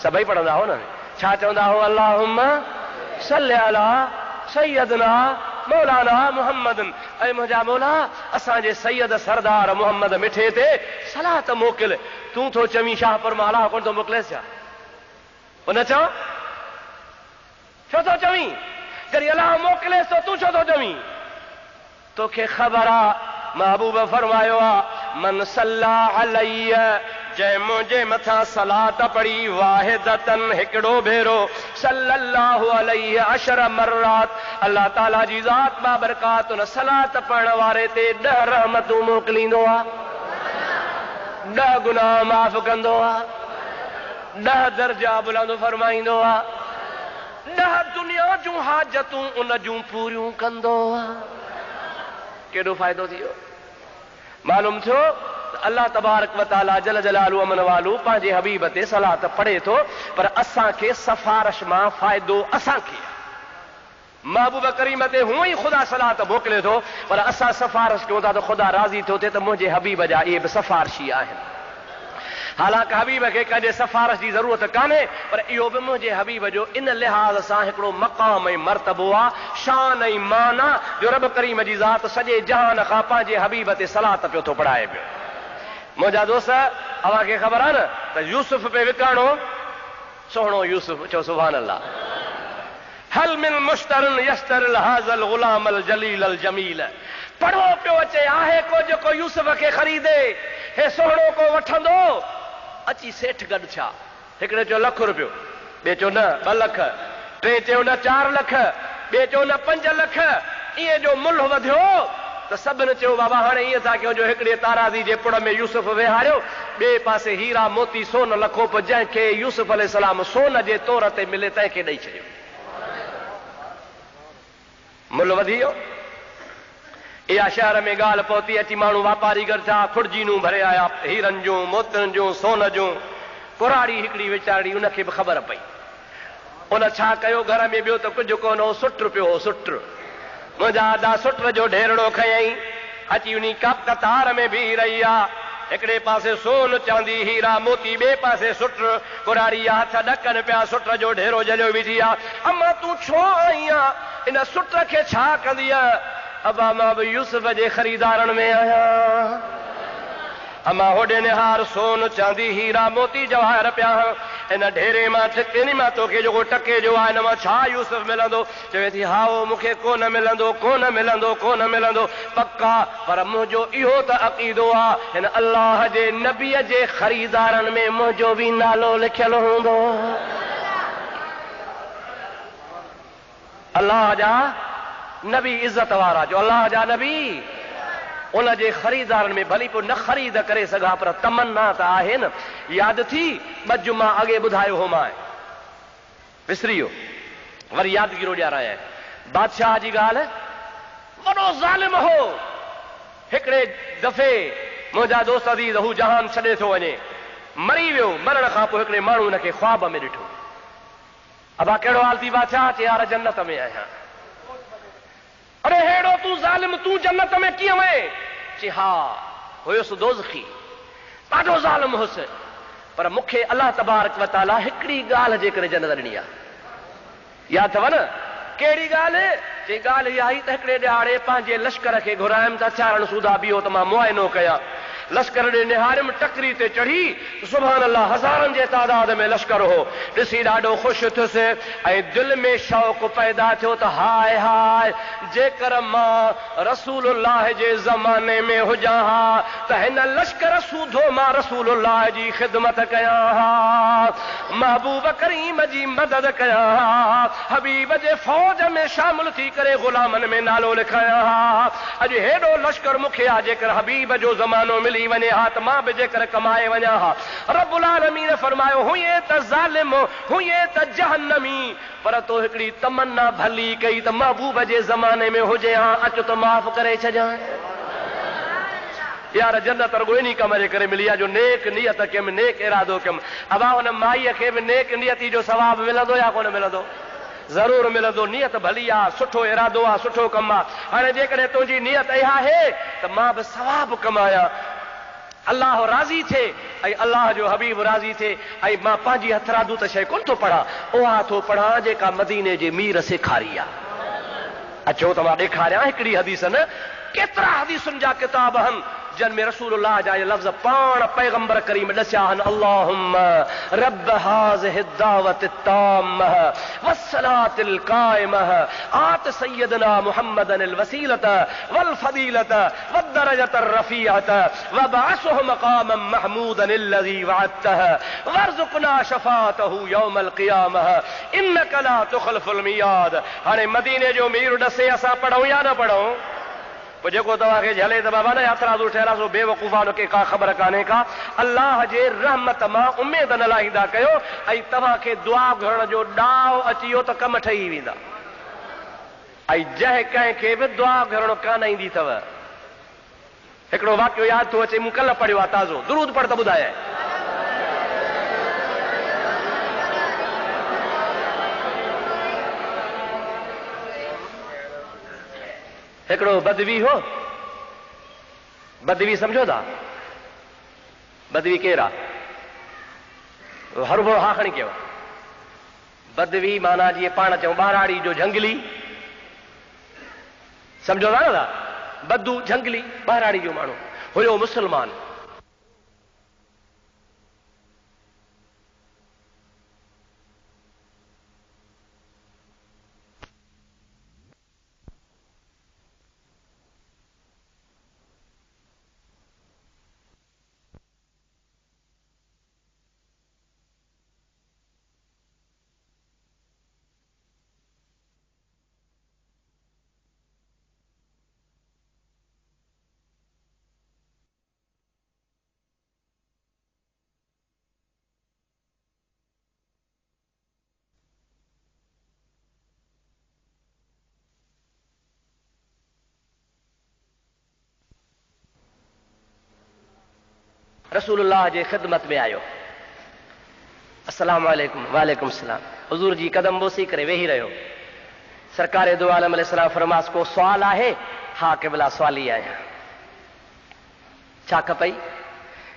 सभई पढ़ंदा हो न? छा चवंदा हो? अल्लाहुम्मा सल्लि अला सय्यदना मौलाना मुहम्मदन। ऐं मुंहिंजा मौला असांजे सैयद सरदार मुहम्मद मिठे ते सलात मोकिल। तूं थो चवीं शाह पर मां अलाह कोन थो मोकिलेसि छा? उन चओ छो थो चवीं? जॾहिं अलाह मोकिलेसि तो तूं छो थो चवीं? तोखे ख़बर आहे महबूब फरमायो आहे मन सल्ला अलैय, जंहिं मुंहिंजे मथां सलात पढ़ी वाहिदतन हिकिड़ो भेरो, सल्लल्लाहु अलैहि अशर मर्रात, अल्लाह ताला जी ज़ात मां बरकात उन सलात पढ़ण वारे ते 10 रहमतूं मोकिलींदो आहे, 10 गुनाह माफ़ कंदो आहे, 10 दर्जा बुलंद फरमाईंदो आहे, 10 दुनिया जूं हाजतूं उन जूं पूरियूं कंदो आहे। केॾो फ़ाइदो थी वियो? मालूम थियो अल्लाह तबारक व तआला जल जलालु अमन वालू पंहिंजे हबीब ते सलात पढ़े थो, पर असांखे सफ़ारिश मां फ़ाइदो असांखे। महबूब करीम ते हूअं ई ख़ुदा सलात मोकिले थो, पर असां सफ़ारिश कयूं था त ख़ुदा राज़ी थो थिए त मुंहिंजे हबीब जा इहे बि सफ़ारिशी आहिनि। हालांकि हबीब खे कंहिंजे सफ़ारिश जी ज़रूरत कान्हे, पर इहो बि मुंहिंजे हबीब जो इन लिहाज़ सां हिकिड़ो मक़ाम ऐं मर्तबो आहे, शान ऐं मान आहे, जो रब करीम जी ज़ात सॼे जहान खां पंहिंजे हबीब ते सलात पियो थो पढ़ाए पियो। मुंहिंजा दोस्त, अव्हांखे ख़बर आहे न त यूसुफ पे विकाणो, सोहणो यूसुफ, चओ सुभान अल्लाह। हल मिन मुश्तरन यश्तरिल हाज़ल गुलामल जलीलल जमील। पढ़ो पियो अचे, आहे को जेको यूसुफ खे ख़रीदे, हे सोहणो को वठंदो? अची सेठ गॾु छा? हिकिड़े चयो ₹1,00,000, ॿिए चयो न 2 लख, टे चयो न 4 लख, ॿिए चयो न 5 लख, इएं जो मुल्ह वधियो त सभिनि चयो बाबा हाणे ईअं था कयूं जो हिकिड़े ताराज़ी जे पुड़ में यूसुफ विहारियो, ॿिए पासे हीरा मोती सोन लखो, पोइ जंहिंखे यूसुफ अलैहिस्सलाम सोन जे तौर ते मिले तंहिंखे ॾेई छॾियो। मुल्ह वधी वियो। इहा शहर में ॻाल्हि पहुती, अची माण्हू वापारी घर था खुड़जीनूं भरे आया, हीरनि जूं मोतियुनि जूं सोन जूं। कुराड़ी हिकिड़ी वीचारी, उनखे बि ख़बर पई। उन छा कयो, घर में ॿियो त कुझु कोन हो, सुट पियो हो, सुट। मुंहिंजा आदा सुट जो ढेरड़ो खयईं, अची उन कतार में बीह रही आहे। हिकिड़े पासे सोन चांदी हीरा मोती, ॿिए पासे सुट। कुराड़ी हथ ॾकनि पिया, सुट जो ढेरो जलियो विझी आहे। अम्मा तूं छो आई आहे, इन सुट खे छा कंदी आहे? अबा मां बि यूसुफ जे ख़रीदारनि में आहियां। अमा होॾे निहार सोन चांदी हीरा मोती जवाहर पिया, इन ढेरे मां इन मां तोखे जेको टके जो आहे, इन मां छा यूसुफ मिलंदो? चवे थी हाओ मूंखे कोन मिलंदो, कोन मिलंदो, कोन मिलंदो। पक्का, पर मुंहिंजो इहो त अक़ीदो आहे, हिन अल्लाह जे नबीअ जे ख़रीदारनि में मुंहिंजो बि नालो लिखियल हूंदो। अल्लाह जा नबी इज़त वारा, जो अल्लाह जा नबी उन जे ख़रीदारनि में भली पोइ न ख़रीद करे सघां, पर तमन्ना त आहे न। यादि थी 2 जुमा अॻे ॿुधायो हो, मां विसरी वियो, वरी यादगिरो ॾियारायां। बादशाह जी ॻाल्हि, वॾो ज़ालिम हो। हिकिड़े दफ़े मुंहिंजा दोस्त अज़ीज़, हू जहान छॾे थो वञे, मरी वियो। मरण खां पोइ हिकिड़े माण्हू हुनखे ख्वाब में ॾिठो। अबा कहिड़ो हाल थी? बादशाह चए यार जन्नत में आहियां। अरे हेड़ो तूं ज़ालिम, तूं जन्नत में कीअं वए? चए हा हुयुसि दोज़खी, ॾाढो ज़ालिम हुयुसि, पर मूंखे अलाह तबारक व तआला हिकिड़ी ॻाल्हि जे करे जन्नत ॾिनी आहे। यादि अथव न? कहिड़ी ॻाल्हि? चई ॻाल्हि इहा ई त हिकिड़े ॾिहाड़े पंहिंजे लश्कर खे घुरायमि त चारण सूदा बीहो त मां मुआइनो कयां। लश्कर ॾे निहारियमि, टकरी ते चढ़ी, सुभान अल्लाह, हज़ारनि जे तादाद में लश्कर हो। ॾिसी ॾाढो ख़ुशि थियुसि ऐं दिलि में शौक़ पैदा थियो त हाय हाय, जेकर मां रसूलुल्लाह जे ज़माने में हुजां हा त हिन लश्कर सूधो मां रसूलुल्लाह जी ख़िदमत कयां हा, महबूब करीम जी मदद कयां हा, हबीब जे फौज में शामिल थी करे ग़ुलामनि में नालो लिखायां हा। अॼु हेॾो लश्कर मूंखे आहे, जेकर हबीब जो ज़मानो मिली वञे हा त मां बि जेकर कमाए वञा हा। रब्बुल आलमीन फरमायो, हुए त ज़ालिम, हुए त जहन्नमी, पर तो हिकिड़ी तमन्ना भली कई त महबूब जे ज़माने में हुजे हा, अच त माफ़ करे छॾां। यार जन्नत रुॻो इन कम जे करे मिली आहे जो नेक नियत कयमि, नेक इरादो कयमि। अबा हुन माईअ खे बि नेक नियती जो सवाब मिलंदो या कोन मिलंदो? ज़रूर मिलंदो। नियत भली आहे, सुठो इरादो आहे, सुठो कमु आहे। हाणे जेकॾहिं तुंहिंजी नियत इहा आहे त मां बि सवाब कमायां, अल्लाह राज़ी थिए ऐं अल्लाह जो हबीब राज़ी थिए, ऐं मां पंहिंजी हथरादू त शइ कोन थो पढ़ां, उहा थो पढ़ां जेका मदीने जे मीर सेखारी आहे। अचो त मां ॾेखारियां हिकिड़ी हदीस, न केतिरा हदीसुनि जा किताब आहिनि जन में रसूलुल्लाह जा लफ़्ज़ पाण पैगंबर करीम ॾसिया आहिनि। अल्लाहुम्मा रब्ब हाज़िहि दावत ताम्मह वस्सलातिल काइमह आत सय्यदना मुहम्मदनिल वसीलत वल फदीलत वद्दरजत रफ़ीअत वबअसहु मक़ामम महमूदन अल्लज़ी वअदतह वरज़ुक़ना शफ़ाअतहु यौमल क़ियामह इन्नका ला तुख़लिफ़ुल मियाद। हाणे मदीने जो मीर ॾसे, असां पढ़ूं या न पढ़ूं? पोइ जेको तव्हांखे झले त बाबा न यात्रादू ठहियला सो बेवकूफ़ा, हुनखे का ख़बर कान्हे का। अल्लाह जे रहमत मां उमेद न लाहींदा कयो, ऐं तव्हांखे दुआ घुरण जो ॾाव अची वियो त कम ठही वेंदा। ऐं जंहिं कंहिंखे बि दुआ घुरण कान ईंदी अथव, हिकिड़ो वाक़ियो यादि थो अचे, मूं कल्ह पढ़ियो आहे ताज़ो, दुरूद पढ़ त ॿुधाए। हिकिड़ो बदवी हो, बदवी सम्झो था? बदवी केरु आहे? हर भोरो हा खणी कयो। बदवी माना जीअं पाण चऊं ॿाराड़ी जो झंगली, सम्झो था न? बदू झंगली, ॿाराड़ी जो माण्हू हुयो, मुस्लमान। रसूलुल्लाह जे ख़िदमत में आयो। अस्सलाम वालेकुम। वालेकुम सलाम। हुजूर जी कदम बोसी करे वेही रहियो। सरकार दो आलम अलैहिस्सलाम फरमास को सवाल आहे? हा क़िबला सवाली आया। छा खपई?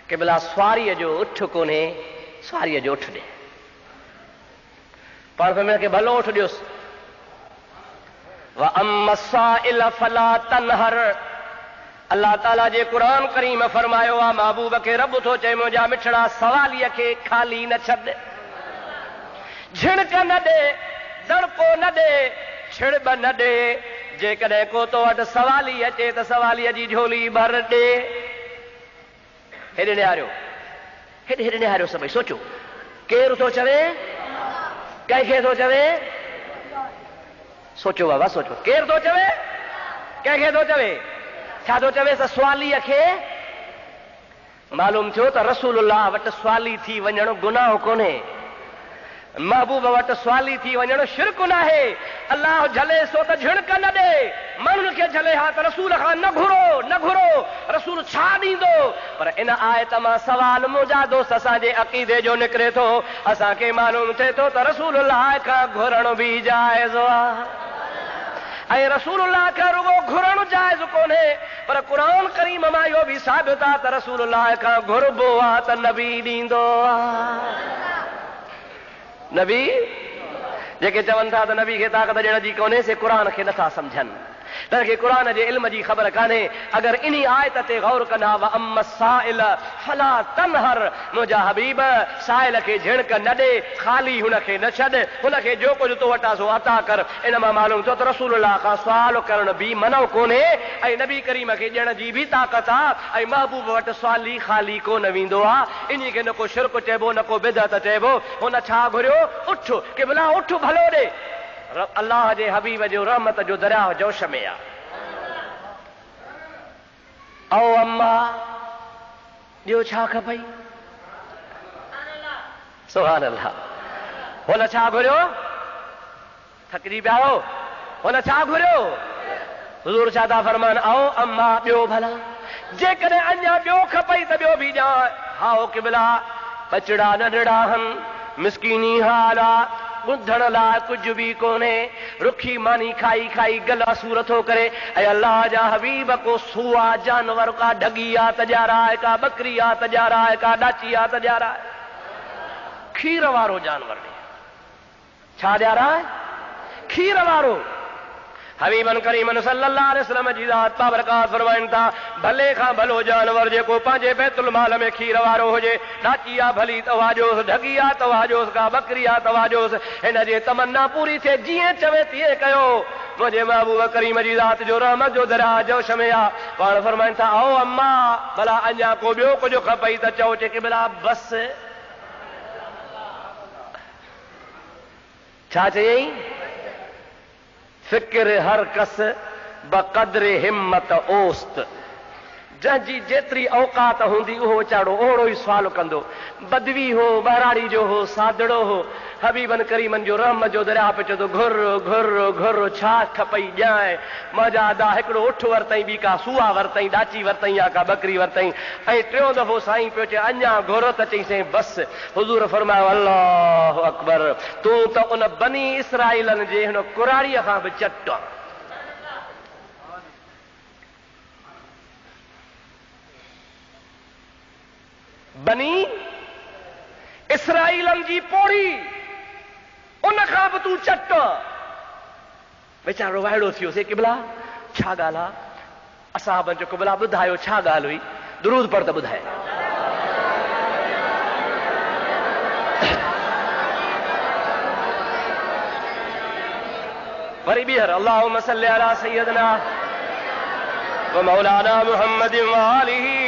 क़िबला सवारीअ जो उठ कोन्हे, सवारीअ जो उठ ॾे। पाण फरमायो कि भलो उठ ॾियोसि। व अम्मा साइल फला तनहर। अल्लाह ताला जे क़ुरान करीम फरमायो आहे महबूब खे रब थो चए मुंहिंजा मिठड़ा सवालीअ खे खाली न छॾ, झिणक न ॾे, दड़को न ॾे, छिड़ब न ॾे। जेकॾहिं को तो वटि सवाली अचे त सवालीअ जी झोली भर ॾे। हेॾे निहारियो, हेॾे निहारियो सभई। सोचो केरु थो चवे, कंहिंखे थो चवे? सोचो बाबा सोचो, केरु थो चवे, कंहिंखे थो चवे? छा थो चवे? सवालीअ खे। मालूम थियो त रसूलुल्लाह वटि सवाली थी वञणु गुनाह कोन्हे, महबूब वटि सवाली थी वञणु शिरक न आहे। अल्लाह झले सो त झिणक न ॾे, माण्हुनि खे झले हा त रसूल खां न घुरो, न घुरो। रसूल छा ॾींदो? पर इन आयत मां सवाल मुंहिंजा दोस्त असांजे अक़ीदे जो निकिरे थो। असांखे मालूम थिए थो त रसूलुल्लाह खां घुरणु बि जाइज़ आहे, ऐं रसूलुल्लाह खां रुगो घुरणु जाइज़ कोन्हे। पर क़ुरान करीम मां इहो बि साबित आहे त रसूलुल्लाह खां घुरबो आहे त नबी ॾींदो आहे। नबी जेके चवनि था त नबी खे ताक़त ॾियण जी कोन्हे, से क़ुरान खे नथा सम्झनि, तंहिंखे क़ुरान जे इल्म जी ख़बर कान्हे। अगरि इन आयत ते गौर कंदा व अम्मा साइल फला तनहर, मुंहिंजा हबीब साइल खे झिणक न ॾे, खाली हुनखे न छॾ, हुनखे जो कुझु तो वटां सो अता कर। इन मां मालूम थियो त रसूलुल्लाह खां सुवाल करण बि मनो कोन्हे, ऐं नबी करीम खे ॾियण जी बि ताक़त आहे, ऐं महबूब वटि सवाली खाली कोन वेंदो आहे। इन खे न को शिरक चइबो, न को बिदअत चइबो। हुन छा घुरियो? उठ क़िबला, उठ भलो ॾे। अल्लाह जे हबीब जो रहमत जो दरिया जोश में आहे। ओ अम्मा ॿियो छा खपई? सुभान अल्लाह। हुन छा घुरियो? थकिजी पिया हो? हुन छा घुरियो? हुज़ूर छा था फरमान? आओ अम्मा ॿियो भला, जेकॾहिं अञा ॿियो खपई त ॿियो बि ॼाण। हाओ क़िबला, बचड़ा नंढड़ा आहिनि, मिसकीनी हाल आहे, ॿुधण लाइ कुझु बि कोन्हे, रुखी मानी खाई खाई गला सूर थो करे। ऐं अल्लाह जा हबीब को सुआ जानवर, का ढगी आहे त ॼाराए, का बकरी आहे त ॼाराए, का ॾाची आहे त ॼाराए, खीर वारो जानवर ॾे। छा ॼाराए? खीर वारो। हबीबन करीमन सल्लल्लाहु अलैहि वसल्लम जी ज़ात बाबरकात फरमाइनि था, भले खां भलो जानवर जेको पंहिंजे बैतुल माल में खीर वारो हुजे, ॾाची आहे भली तवाजोस, ढगी आहे तवाजोस, का बकरी आहे तवाजोस। हिन जे तमन्ना पूरी थिए, जीअं चवे तीअं कयो। मुंहिंजे महबूब करीम जी ज़ात जो रहमत जो दरिया जोश में आहे। पाण फरमाइनि था, आओ अम्मा भला अञा को ॿियो कुझु खपई त चओ। चए क़िबला बस। छा चयई? फिक्र हर कस बक़द्र हिम्मत ओस्त। जंहिंजी जेतिरी औकात हूंदी उहो वीचारो ओड़ो ई सुवाल कंदो। बदवी हो, बहराड़ी जो हो, सादड़ो हो, हबीबन करीमन जो रहमत जो दरिया पे चवंदो घुर घुर घुर, छा खपई ॼाए। मजा अदा हिकिड़ो उठ वरतई, ॿी का सुआ वरतई, ॾाची वरतई, या का बकरी वरतई। ऐं टियों दफ़ो साईं पियो चए अञा घुर त चईं बस। हुज़ूर फरमायो अल्लाहु अकबर, तूं त उन बनी इसराइलनि जे हुन कुराड़ीअ खां बि चट आहे। बनी इसराइलनि जी पोड़ी, उन खां बि तूं चट। वीचारो वाइड़ो थियो से, क़िबला छा ॻाल्हि आहे? असां जो क़िबला ॿुधायो छा ॻाल्हि हुई? दुरूद पढ़ त ॿुधाए। वरी ॿीहर अल्लाहुम्मा सल्लि अला सय्यदना व मौलाना मुहम्मद व आलिही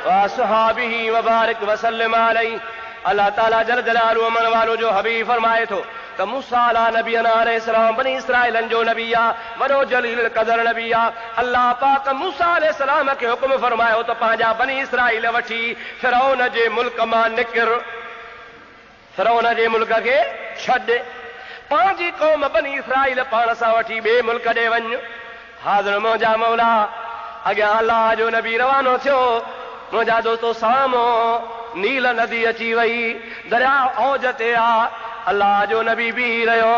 व असहाबिही व बारिक व सल्लिम अलैहि। अल्लाह ताला जल जलालुहु मन वालो जो हबीब फरमाए थो त मूसा नबीना अलैहिस्सलाम बनी इसराइलन जो नबी आहे, वॾो जलील क़दर नबी आहे। अल्लाह पाक मूसा अलैहिस्सलाम खे हुक्म फरमायो त पंहिंजा बनी इसराइल वठी फिरौन जे मुल्क मां निकिर, फिरौन जे मुल्क खे छॾ, पंहिंजी क़ौम बनी इसराइल पाण सां वठी ॿिए मुल्क ॾे वञ। हाज़िर मुंहिंजा मौला, अॻियां अल्लाह जो नबी रवानो थियो। मुंहिंजा दोस्तो साम्हूं नील नदी अची वई, दरिया औज ते आ, अल्लाह जो नबी बीह रहियो,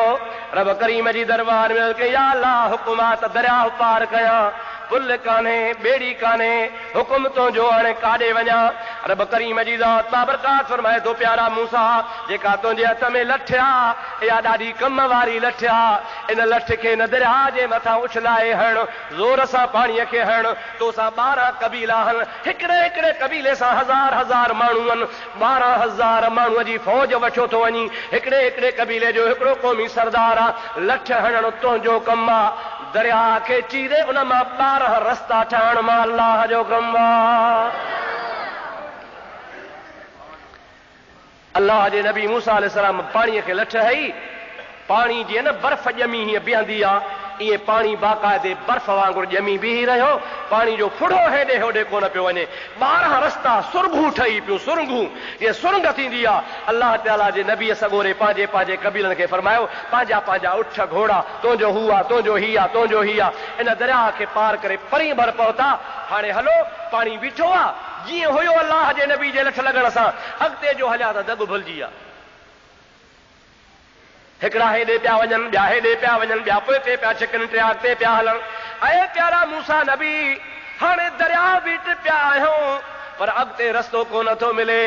रब करीम जी दरबार में के या अल्लाह हुकुम आ त दरिया पार कयां, पुल कान्हे, बेड़ी कान्हे, हुकुम तो जो हाणे काॾे वञा। रब करीम जी ज़ात बाबरकात फरमाए थो प्यारा मूसा, जेका तुंहिंजे हथ में लठ आ, इहा ॾाढी कम वारी लठ आ, इन लठ खे न दरिया जे मथां उछलाए हण, ज़ोर सां पाणीअ खे हण, तोसां 12 कबीला हन, हिकिड़े हिकिड़े कबीले सां हज़ार हज़ार माण्हू आहिनि, 12,000 माण्हूअ जी फौज वठो थो वञी, हिकिड़े हिकिड़े कबीले जो हिकिड़ो क़ौमी सरदार आहे, लठ हणणु तुंहिंजो कमु आहे, दरिया खे चीरे उन मां 12 रस्ता ठाहिण मां अल्लाह जो कमु आहे। अल्लाह जे नबी मूसा अलैहिस्सलाम पाणीअ खे लठ हई, पाणी जीअं न बर्फ़ ॼमी हीअं बीहंदी आहे, ईअं पाणी बाक़ाइदे बर्फ़ वांगुरु ॼमी बीही रहियो, पाणी जो फुड़ो हेॾे होॾे कोन पियो वञे, 12 रस्ता सुरंगूं ठही पियूं, सुरंगूं, ईअं सुरंग थींदी आहे। अल्लाह ताला जे नबी सगोरे पंहिंजे पंहिंजे कबीलनि खे फरमायो, पंहिंजा पंहिंजा उठ घोड़ा, तुंहिंजो हू आहे, तुंहिंजो ही आहे, तुंहिंजो ही आहे, इन दरिया खे पार करे परी भर पहुता। हाणे हलो, पाणी बीठो आहे, जीअं हुयो अल्लाह जे नबी जे लठ लॻण सां, अॻिते जो हलिया त दग भुलिजी विया, हिकिड़ा हेॾे पिया वञनि, ॿिया हेॾे पिया वञनि, ॿिया पोइ ते पिया छिकनि, टिया अॻिते पिया हलनि। ऐं प्यारा मूसा नबी, हाणे दरिया बीठ पिया आहियूं, पर अॻिते रस्तो कोन थो मिले,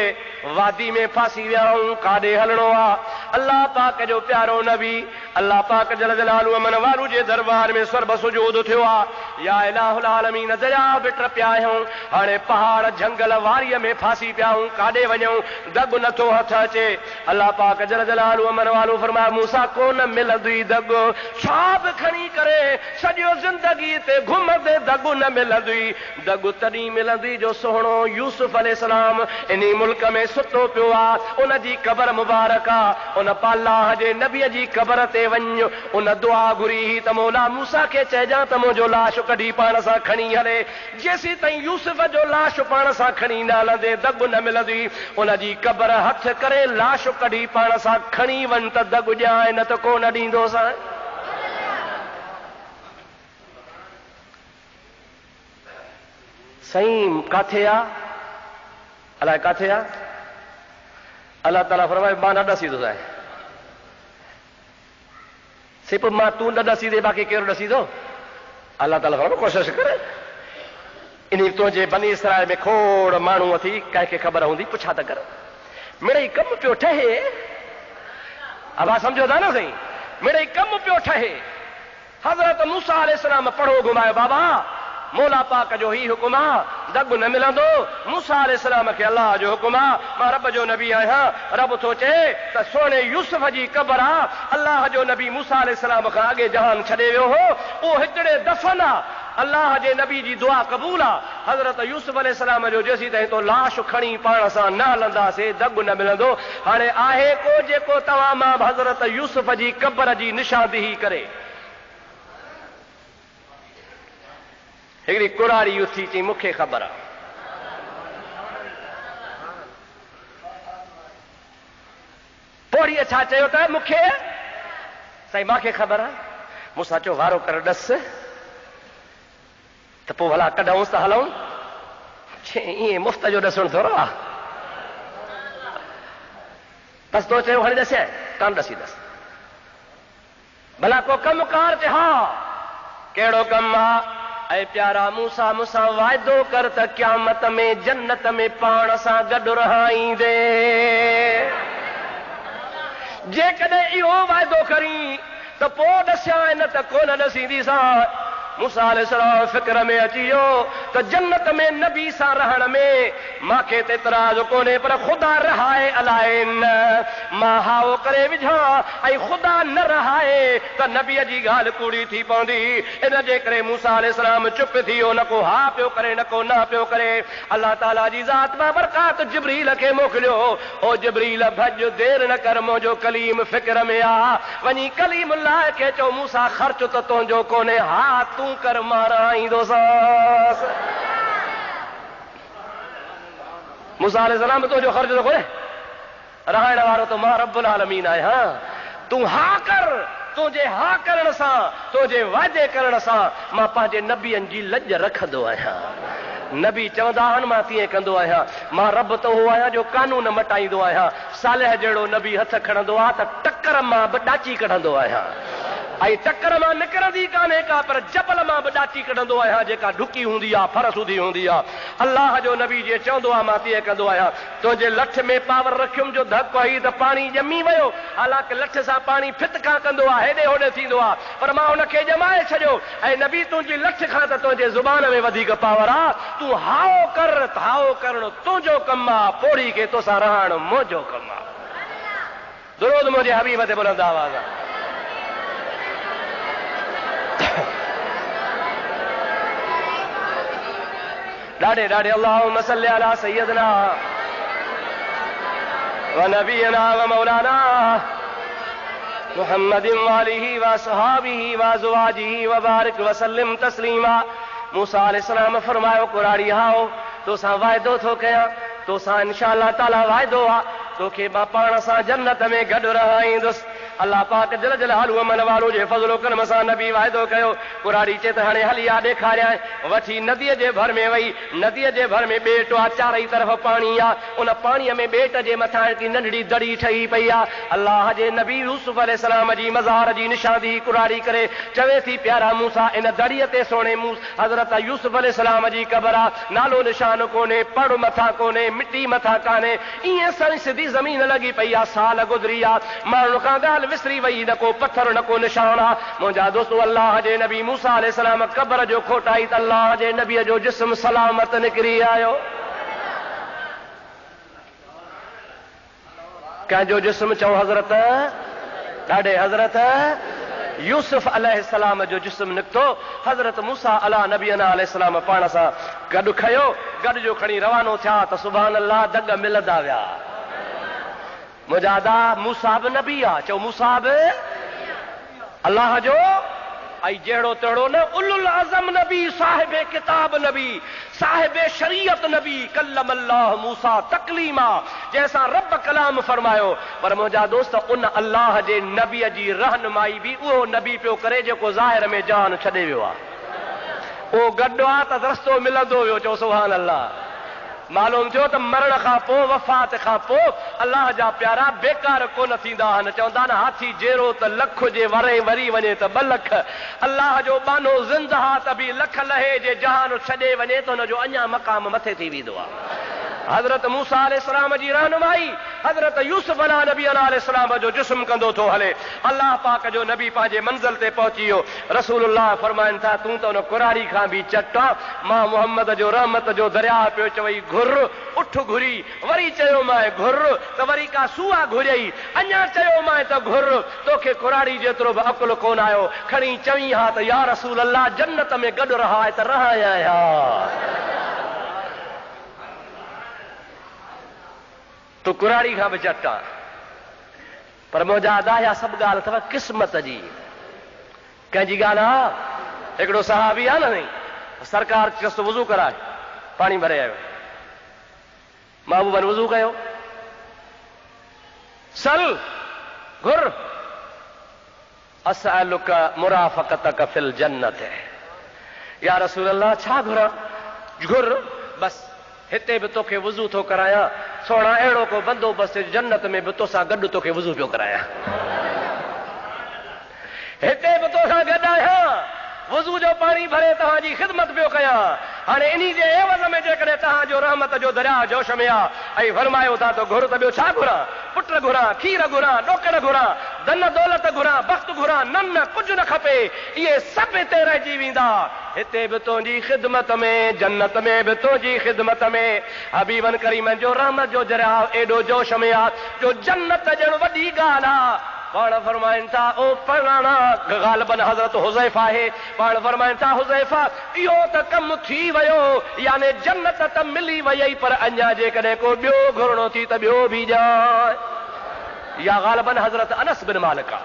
वादी में फासी विया आहियूं, काॾे हलणो आहे। अल्लाह पाक जो प्यारो नबी, अल्लाह पाक जल जलालु अमन वारू जे दरबार में सर्ब सुजूद थियो आहे। या इलाहुल आलमीन, दरिया बिट पिया आहियूं, हाणे पहाड़ झंगल वारीअ में फासी पिया आहियूं, काॾे वञूं, दग नथो हथ अचे। अल्लाह पाक जल जलालु अमन वारू फरमाया, मूसा कोन मिलंदी दग, छा बि खणी करे सॼो ज़िंदगी ते घुमंदे दग न मिलंदी, दग तॾहिं मिलंदी जो सुहिणो यूसुफ अलैहिस्सलाम इन मुल्क में सुतो पियो आहे, उन जी क़बर मुबारक आहे, उन अल्लाह जे नबीअ जी क़बर ते वञ, उन दुआ घुरी त मौला मूसा खे चइजां त मुंहिंजो लाश कढी पाण सां खणी हले। जेसीं ताईं यूसुफ जो लाश पाण सां खणी न हलंदे दग न मिलंदी, उन जी क़बर हथ करे लाश कढी पाण सां खणी वञ त दग ॼाए, न त कोन ॾींदोसां। साईं काथे आहे, अलाए काथे आहे? अल्लाह ताला फरमाए, मां न ॾसींदुसि, सिर्फ़ु मां तूं न ॾसींदे, बाक़ी केरु ॾसींदो? अल्लाह ताला फरमाए, कोशिश कर, इन तुंहिंजे बनी इसराइल में खोड़ माण्हू थी, कंहिंखे ख़बर हूंदी, पुछा त कर, मिड़ई कमु पियो ठहे, आवाज़ सम्झो था न साईं, मिड़ई कमु पियो ठहे। हज़रत मूसा अलैहिस्सलाम पढ़ो घुमायो, बाबा मौला पाक जो ही हुकुम आहे, दग न मिलंदो। मूसा अलैहिस्सलाम खे अल्लाह जो हुकुम आहे, मां रब जो नबी आहियां, रब थो चए त सोने यूसुफ जी क़बर आहे, अल्लाह जो नबी मूसा अलैहिस्सलाम खां अॻे जहान छॾे वियो हो, उहो हिकिड़े दफ़न आहे, अल्लाह जे नबी जी दुआ क़बूल आहे। हज़रत यूसुफ अलैहिस्सलाम जो जेसीं ताईं तो लाश खणी पाण सां न हलंदासीं दग न मिलंदो। हाणे आहे को जेको तव्हां मां हज़रत यूसुफ जी क़बर जी निशानदेही करे। हिकिड़ी कुरारी उथी चई, मूंखे ख़बर आहे, पोड़ीअ छा चयो त मूंखे, साईं मूंखे ख़बर आहे। मूंसां चयो वारो कर ॾस, त पोइ भला कढूंसि त हलूं, ईअं मुफ़्त जो ॾसणु थोरो आहे। बसि तो चयो हाणे ॾसे, कान ॾसींदसि, भला को कमु कार ते, हा कहिड़ो कमु आहे? ऐं प्यारा मूसा मूंसां वाइदो कर त क़यामत में जन्नत में पाण सां गॾु रहाईंदे। जेकॾहिं इहो वाइदो करी त पोइ ॾसियां, न त कोन ॾसींदीसां। मूसा अलैहिस्सलाम फिक्र में अची वियो त जन्नत में नबी सां रहण में मूंखे त एतिराज़ कोन्हे, पर ख़ुदा रहाए अलाए न, मां हाओ करे विझां ऐं ख़ुदा न रहाए त नबीअ जी ॻाल्हि कूड़ी थी पवंदी। इन जे करे मूसा अलैहिस्सलाम चुप थी वियो, न को हा पियो करे, न को न पियो करे। अल्लाह ताला जी ज़ात बाबरकात जिब्रील खे मोकिलियो, ओ जिब्रील भॼ, देर न कर, मुंहिंजो कलीम फिक्र में आ। वञी कलीम अल्लाह खे चओ, मूसा ख़र्च त तुंहिंजो कोन्हे, हा तूं कर, मां रहाईंदोसांसि। मूसा अलैहिस्सलाम तुंहिंजो ख़र्च त कोन्हे, रहाइण वारो त मां रब्बुल आलमीन आहियां। तूं हा कर, तुंहिंजे हा करण सां, तुंहिंजे वाइदे करण सां मां पंहिंजे नबियनि जी लॼ रखंदो आहियां। नबी चवंदा आहिनि मां तीअं कंदो आहियां, मां रब त उहो आहियां जो कानून मटाईंदो आहियां। सालेह जहिड़ो नबी हथ खणंदो आहे त टकर मां बि ॾाची कढंदो आहियां, ऐं टकर मां निकिरंदी कान्हे का, पर जबल मां बि ॾाची कढंदो आहियां जेका ढुकी हूंदी आहे, फरस हूंदी हूंदी आहे। अलाह जो नबी जीअं चवंदो आहे मां तीअं कंदो आहियां। तुंहिंजे लठ में पावर रखियुमि जो धक आई त पाणी ॼमी वियो, हालांकि लठ सां पाणी फित खां कंदो आहे, हेॾे होॾे थींदो आहे, पर मां हुनखे ॼमाए छॾियो। ऐं नबी तुंहिंजी लठ खां त तुंहिंजे ज़ुबान में वधीक पावर आहे। तूं हाओ कर त हाओ करणु तुंहिंजो कमु आहे, पोड़ी खे तोसां रहणु मुंहिंजो कमु आहे। दुरूद मुंहिंजे हबीब ते बुलंद आवाज़ आहे। ॾाढे ॾाढे अल्लाहुम्मा सल्ली अला सय्यदना व नबीना व मौलाना मुहम्मदिन व आलिहि व असहाबिहि व अज़वाजिहि व बारिक व सल्लिम तस्लीमा। मूसा अलैहिस्सलाम फरमायो, कुराड़ी हाओ तोसां वाइदो थो कयां, तोसां इंशाअल्लाह ताला वाइदो आहे, तोखे मां पाण सां जन्नत में गॾु रहाईंदुसि। अल्लाह पाक जल जलालु अमन वारो जे फज़लो करम सां नबी वाइदो कयो। कुराड़ी चए त हाणे हली आ ॾेखारियां, वठी नदीअ जे भर में वई। नदीअ जे भर में ॿेट आहे, चारई तरफ़ पाणी आहे, उन पाणीअ में ॿेट जे मथां हिकिड़ी नंढड़ी दड़ी ठही पई आहे। अल्लाह जे नबी यूसुफ अलैहिस्सलाम जी मज़ार जी निशानी कुराड़ी करे चवे थी, प्यारा मूसा इन दड़ीअ ते सोणे हज़रत यूसुफ अलैहिस्सलाम जी क़बर आहे, नालो निशान कोन्हे, पड़ मथां कोन्हे, मिटी मथां कान्हे, ईअं साईं सिधी ज़मीन लॻी पई आहे। साल गुज़री आहे, माण्हुनि खां ॻाल्हि विसरी वई, न को पत्थर न को निशान आहे। मुंहिंजा दोस्तो, अल्लाह जे नबी मूसा अलैहिस्सलाम क़बर जो खोटाई त अल्लाह जे नबीअ जो जिस्म सलामत निकिरी आयो। कंहिंजो जिस्म चऊं हज़रत, ॾाढे हज़रत यूसुफ अलैहिस्सलाम जो जिस्म निकितो। हज़रत मूसा अला नबीना अलैहिस्सलाम पाण सां गॾु खयो, गॾु जो खणी रवानो थिया त सुभान अल्लाह दग मिलंदा विया। मुंहिंजा दा मूसा बि नबी आहे, चओ मूसा बि अल्लाह जो, ऐं जहिड़ो तहिड़ो न उलुल अज़म नबी, साहिब किताब नबी, साहिब शरीयत नबी, कल्लम अल्लाह मूसा तकलीमा, जैसा रब कलाम फरमायो। पर मुंहिंजा दोस्त, उन अल्लाह जे नबीअ जी रहनुमाई बि उहो नबी पियो करे जेको ज़ाहिर में जान छॾे वियो आहे। उहो गॾु आहे त रस्तो मिलंदो वियो, चओ सुभान अल्लाह। मालूम थियो त मरण खां पोइ, वफ़ात खां पोइ अल्लाह जा प्यारा बेकार कोन थींदा आहिनि। चवंदा न हाथी जेरो त लख जे वरे वरी वञे त 2 लख, अल्लाह जो बानो ज़िंदहा त बि लख लहे जे जहान छॾे वञे त हुनजो अञा मक़ाम मथे थी वेंदो आहे। हज़रत मूसा अलैहिस्सलाम जी रहनुमाई हज़रत यूसुफ नबी अलैहिस्सलाम जो जिस्म कंदो थो हले। अल्लाह पाक जो नबी पंहिंजे मंज़िल ते पहुची वियो। रसूलुल्लाह फरमाइनि था, तूं त हुन कुराड़ी खां बि चट आहे, मां मोहम्मद जो रहमत जो दरिया पियो चवई घुर, उठ घुरी, वरी चयो मां घुर त वरी का सुआ घुरियई, अञा चयो मां त घुर, तोखे कुराड़ी जेतिरो बि अकुल कोन आयो, खणी चवी हा त या रसूल अल्लाह जन्नत में गॾु रहाए त रहाया आहियां। तूं कुराड़ी खां बि चट आहे, पर मुंहिंजा अदाया सभु ॻाल्हि अथव क़िस्मत जी। कंहिंजी ॻाल्हि आहे, हिकिड़ो सहाबी आहे न, सरकार चयसि तो वुज़ू कराए, पाणी भरे आयो, महबूबन वुज़ू कयो, सल घुर, असअलुका मुराफ़क़तक फिल जन्नत है, या रसूल अल्लाह छा घुरां, घुर बस हिते बि तोखे वुज़ू थो करायां, सोना अहिड़ो को बंदोबस्त जन्नत में बि तोसां गॾु तोखे वुज़ू पियो करायां, हिते बि तोसां गॾु आहियां, वुज़ू जो पाणी भरे तव्हांजी ख़िदमत पियो कयां। हाणे इन्ही जे एवज़ में जेकॾहिं तव्हांजो रहमत जो दरिया जोश में आहे ऐं फरमायो था त घुर त ॿियो छा घुरां, पुट घुरां, खीर घुरां, ॾोकड़ घुरां, धन दौलत घुरां, बख़्त घुरां, न कुझु न खपे, इहे सभु हिते रहिजी वेंदा। हिते बि तुंहिंजी ख़िदमत में, जन्नत में बि तुंहिंजी ख़िदमत में। हबीबन करीमन जो रहमत जो दरिया एॾो जोश में आहे जो जन्नत ॼण वॾी ॻाल्हि आहे। पाण फरमाइनि था, ओ पढ़ाणा ग़ालिबन हज़रत हुज़ैफ़ा आहे, पाण फरमाइनि था हुज़ैफ़ा इहो त कमु थी वियो, याने जन्नत त मिली वई, पर अञा जेकॾहिं को ॿियो घुरणो थी त ॿियो बि ॼाए। या ग़ालिबन हज़रत अनस बिन मालिक आहे,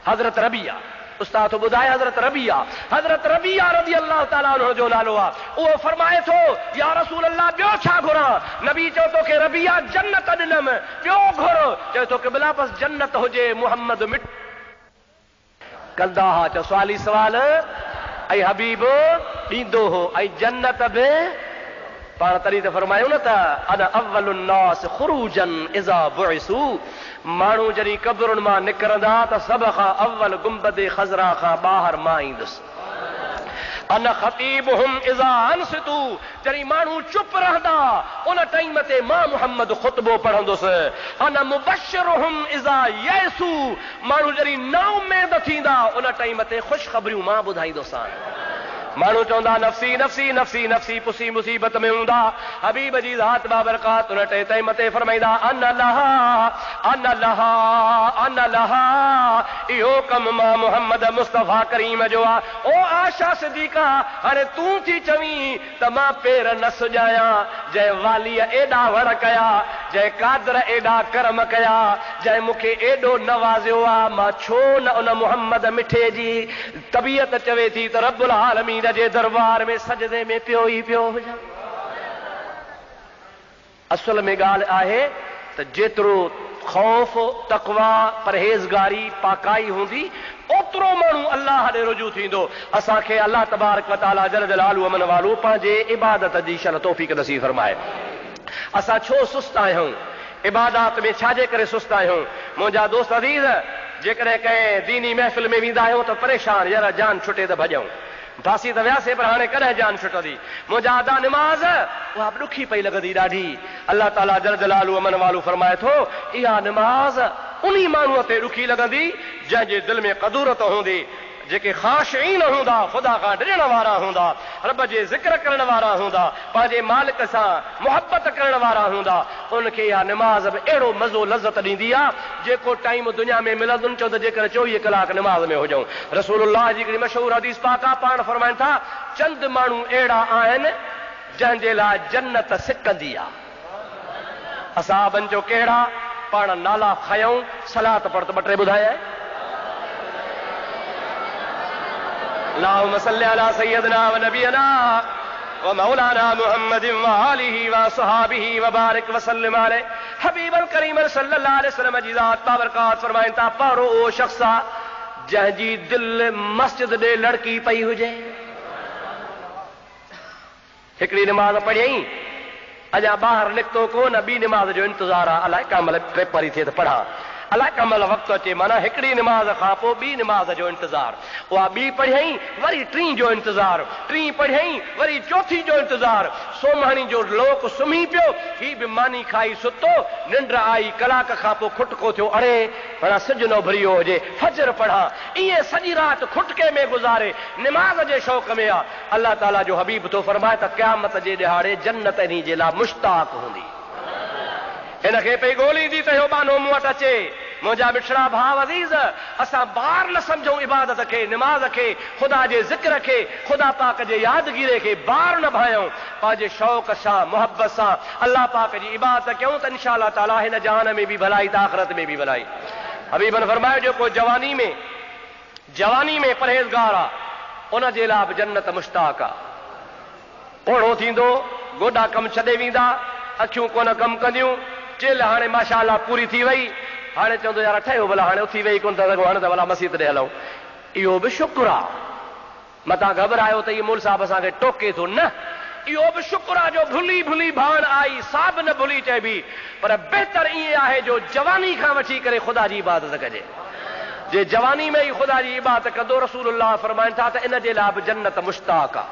हज़रत रबिया उस्ताद ॿुधाए, हज़रत रबिया रज़ी अल्लाह ताला अन्हु जो नालो आहे। उहो फरमाए थो, या रसूल अल्लाह ॿियो छा घुरां? नबी चयो तोखे रबिया जन्नत ॾिनमि, ॿियो घुर, चयो तोखे बिला बस जन्नत हुजे, मुहम्मद मिट कंदा हा। चयो सवाली सवाल, ऐं हबीब ॾींदो हो, ऐं जन्नत बि पाण तरी त फरमायो न त अना अव्वलुन नास खुरूजन इज़ा बुइसू, माण्हू जॾहिं क़ब्रुनि मां निकिरंदा त सभ खां अव्वल गुंबद ख़ज़रा खां ॿाहिरि मां ईंदुसि। अन ख़तीबुहुम इज़ा अनसितू, जॾहिं माण्हू चुप रहंदा उन टाइम ते मां मुहम्मद ख़ुतबो पढ़ंदुसि। अन मुबश्शिरुहुम इज़ा यसू, माण्हू जॾहिं नाउमेद थींदा उन टाइम ते ख़ुशख़बरियूं मां ॿुधाईंदुसि। माण्हू चवंदा नफ़्सी नफ़्सी नफ़्सी नफ़्सी, पुसी मुसीबत में हूंदा, हबीब जी ज़ात बाबरकात उन टाइम ते फरमाईंदा अन लहा अन लहा अन लहा, इहो कमु मां मुहम्मद मुस्तफ़ा करीम जो आहे। ओ आशा सिद्दीक़ा, हाणे तूं थी चवीं त मां पेर न सुॼायां, जंहिं वालीअ एॾा वण कया, जंहिं कादर एॾा करम कया, जंहिं मूंखे एॾो नवाज़ियो आहे, मां छो न उन मुहम्मद मिठे जी तबीयत चवे थी त रब्बुल आलमीन जे दरबार में सजदे में पियो ई पियो हुजां। असल में ॻाल्हि आहे त जेतिरो ख़ौफ़ तक़वा परहेज़गारी पाकाई हूंदी ओतिरो माण्हू अल्लाह ॾे रुजू थींदो। असांखे अल्लाह तबारक व तआला जल जलालहु अमन वालो पंहिंजे इबादत जी शन तौफ़ीक़ नसीब फरमाए। असां छो सुस्त आहियूं, इबादत में छाजे करे सुस्त आहियूं? मुंहिंजा दोस्त अज़ीज़, जेकॾहिं कंहिं दीनी महफ़िल में वेंदा आहियूं त परेशान, यार जान छुटे त भॼूं, फांसी त वियासीं पर हाणे कॾहिं जान छुटंदी। मुंहिंजा अदा निमाज़ उहा बि ॾुखी पई लॻंदी ॾाढी। अल्लाह ताला जल जलालहु अमन वालो फरमाए थो इहा निमाज़ उन्ही माण्हूअ ते ॾुखी लॻंदी जंहिंजे दिलि में क़दूरत हूंदी, जेके ख़ाशिईन हूंदा, ख़ुदा खां ॾियण वारा हूंदा, रब जे ज़िक्र करण वारा हूंदा, पंहिंजे मालिक सां मुहबत करण वारा हूंदा, उनखे इहा निमाज़ बि अहिड़ो मज़ो लज़त ॾींदी आहे जेको टाइम दुनिया में मिलंदुनि। चओ त जेकर 24 कलाक निमाज़ में हुजऊं। रसूलुल्लाह जी हिकिड़ी मशहूर हदीस पाक आहे, पाण फरमाइनि था चंद माण्हू अहिड़ा आहिनि जंहिंजे लाइ जन्नत सिकंदी आहे। असहाबनि जो कहिड़ा, पाण नाला खयूं, सलात पढ़ त 2-3 ॿुधाया। अल्लाहुम्मा सल्लि अला सय्यदिना व नबियना व मौलाना मुहम्मदिन व आलिहि व असहाबिहि व बारिक व सल्लिम अलैहि। हबीबुल करीम सल्लल्लाहु अलैहि वसल्लम जी ज़ात बाबरकात फरमाइनि था पहिरों उहो शख़्स आहे जंहिंजी दिलि मस्जिद ॾे लड़की पई हुजे। हिकिड़ी निमाज़ पढ़ियईं, अञा ॿाहिरि निकितो कोन, ॿी निमाज़ जो इंतज़ारु आहे, अलाए कंहिं महिल पेपर ई थिए त पढ़ां, अलाए कंहिं महिल वक़्तु अचे, माना हिकिड़ी निमाज़ खां पोइ ॿी निमाज़ जो इंतज़ारु। उहा ॿी पढ़ियईं, वरी 3 जो इंतज़ारु, 3 पढ़ियईं, वरी 4 जो इंतज़ारु। सोमाणी जो लोक सुम्ही पियो, ही बि मानी खाई सुतो, निंड आई, कलाक खां पोइ खुटको थियो, अड़े माना सिज न भरियो हुजे, फजर पढ़ां, ईअं सॼी राति खुटके में गुज़ारे, निमाज़ जे शौक़ में आहे। अल्लाह ताला जो हबीब थो फरमाए त क़यामत जे ॾिहाड़े जन्नत इन्ही जे लाइ मुश्ताक हूंदी। हिनखे पई ॻोल्हींदी त इहो बानो मूं वटि अचे। मुंहिंजा बिछड़ा भाउ अज़ीज़, असां बार न सम्झूं इबादत खे, निमाज़ खे, ख़ुदा जे ज़िक्र खे, ख़ुदा पाक जे यादगिरी खे बार न भायूं। पंहिंजे शौक़ सां मुहबत सां अल्लाह पाक जी इबादत कयूं त इंशाअल्लाह ताला हिन जहान में बि भलाई त आख़िरत में बि भलाई। हबीबन फरमायो जेको जवानी में परहेज़गार आहे उन जे लाइ बि जन्नत मुश्ताक आहे। ओढ़ो थींदो, गोॾा कमु छॾे वेंदा, अखियूं कोन कमु कंदियूं, चिल हाणे माशाअल्लाह पूरी थी वई, हाणे चवंदो यार ठहियो भला, हाणे उथी वेही कोन था सघूं, हाणे त भला मस्जिद ॾे हलूं। इहो बि शुक्र आहे, मथां घबरायो त इहो मुल साहिब असांखे टोके थो, न, इहो बि शुक्र आहे जो भुली भुली भाण आई, साब न भुली चइबी। पर बहितर ईअं आहे जो जवानी खां वठी करे ख़ुदा जी इबादत कजे। जे जवानी में ई ख़ुदा जी इबादत कंदो, रसूलुल्लाह फरमाइनि था त इन जे लाइ बि जन्नत मुश्ताक आहे।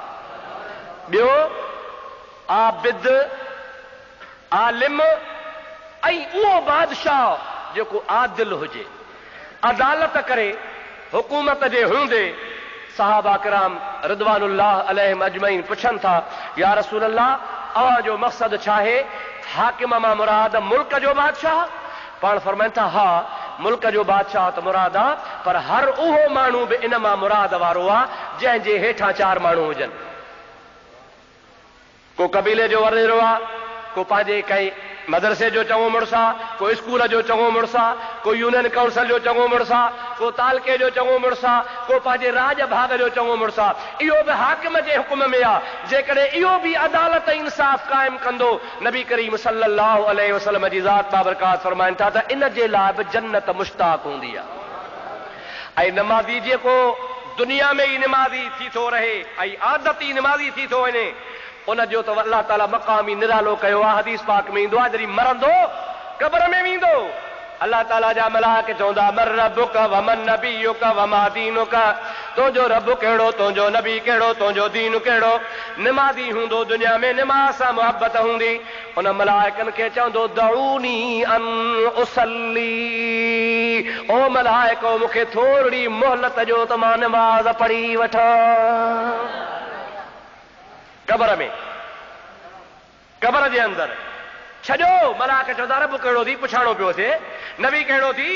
ॿियो आबिद, आलिम ऐं उहो बादशाह जेको आदिल हुजे, अदालत करे, हुकूमत जे हूंदे। सहाबा किराम रिदवानुल्लाह अलैहिम अजमईन पुछनि था या रसूल अल्लाह, अव्हां जो मक़सद छा आहे? हाकिम मां मुराद मुल्क जो बादशाह? पाण फरमाइनि था हा, मुल्क जो बादशाह त मुराद आहे, पर हर उहो माण्हू बि इन मां मुराद वारो आहे जंहिंजे हेठां 4 माण्हू हुजनि। को कबीले जो वॾेरो आहे, को पंहिंजे कंहिं मदरसे जो चङो मुड़ुस आहे, को स्कूल जो चङो मुड़ुस आहे, को यूनियन काउंसिल जो चङो मुड़ुस आहे, को तालके जो चङो मुड़ुस आहे, को पंहिंजे राज भाग जो चङो मुड़ुस आहे। इहो बि हाकिम जे हुकुम में आहे। जेकॾहिं इहो बि अदालत इंसाफ़ क़ाइमु कंदो, नबी करीम सल्लल्लाहु अलैहि वसल्लम जी ज़ात बाबरकात फरमाइनि था त इन जे लाइ बि जन्नत मुश्ताक हूंदी आहे। ऐं नमाज़ी जेको दुनिया में ई निमाज़ी थी थो रहे ऐं आदती निमाज़ी थी थो वञे, उन जो तो अल्लाह ताला मक़ाम ई निरालो कयो आहे। हदीस पाक में ईंदो आहे जॾहिं मरंदो क़ब्र में वेंदो अल्लाह ताला जा मलाइका चवंदा मर रब्बुका व मन नबियुका व मा दीनुका, तुंहिंजो रब कहिड़ो, तुंहिंजो नबी कहिड़ो, तुंहिंजो दीन कहिड़ो। निमाज़ी हूंदो दुनिया में, निमाज़ सां मुहबत हूंदी। उन मलाइकनि खे चवंदो दऊनी अन उसल्ली, ओ मलाइको मूंखे थोरी मोहलत ॾियो त मां निमाज़ पढ़ी वठां। क़ब्र में, क़ब्र जे अंदरि छॾो। मलाइका चवंदा रब कहिड़ो थी, पुछाणो पियो थिए, नबी कहिड़ो थी,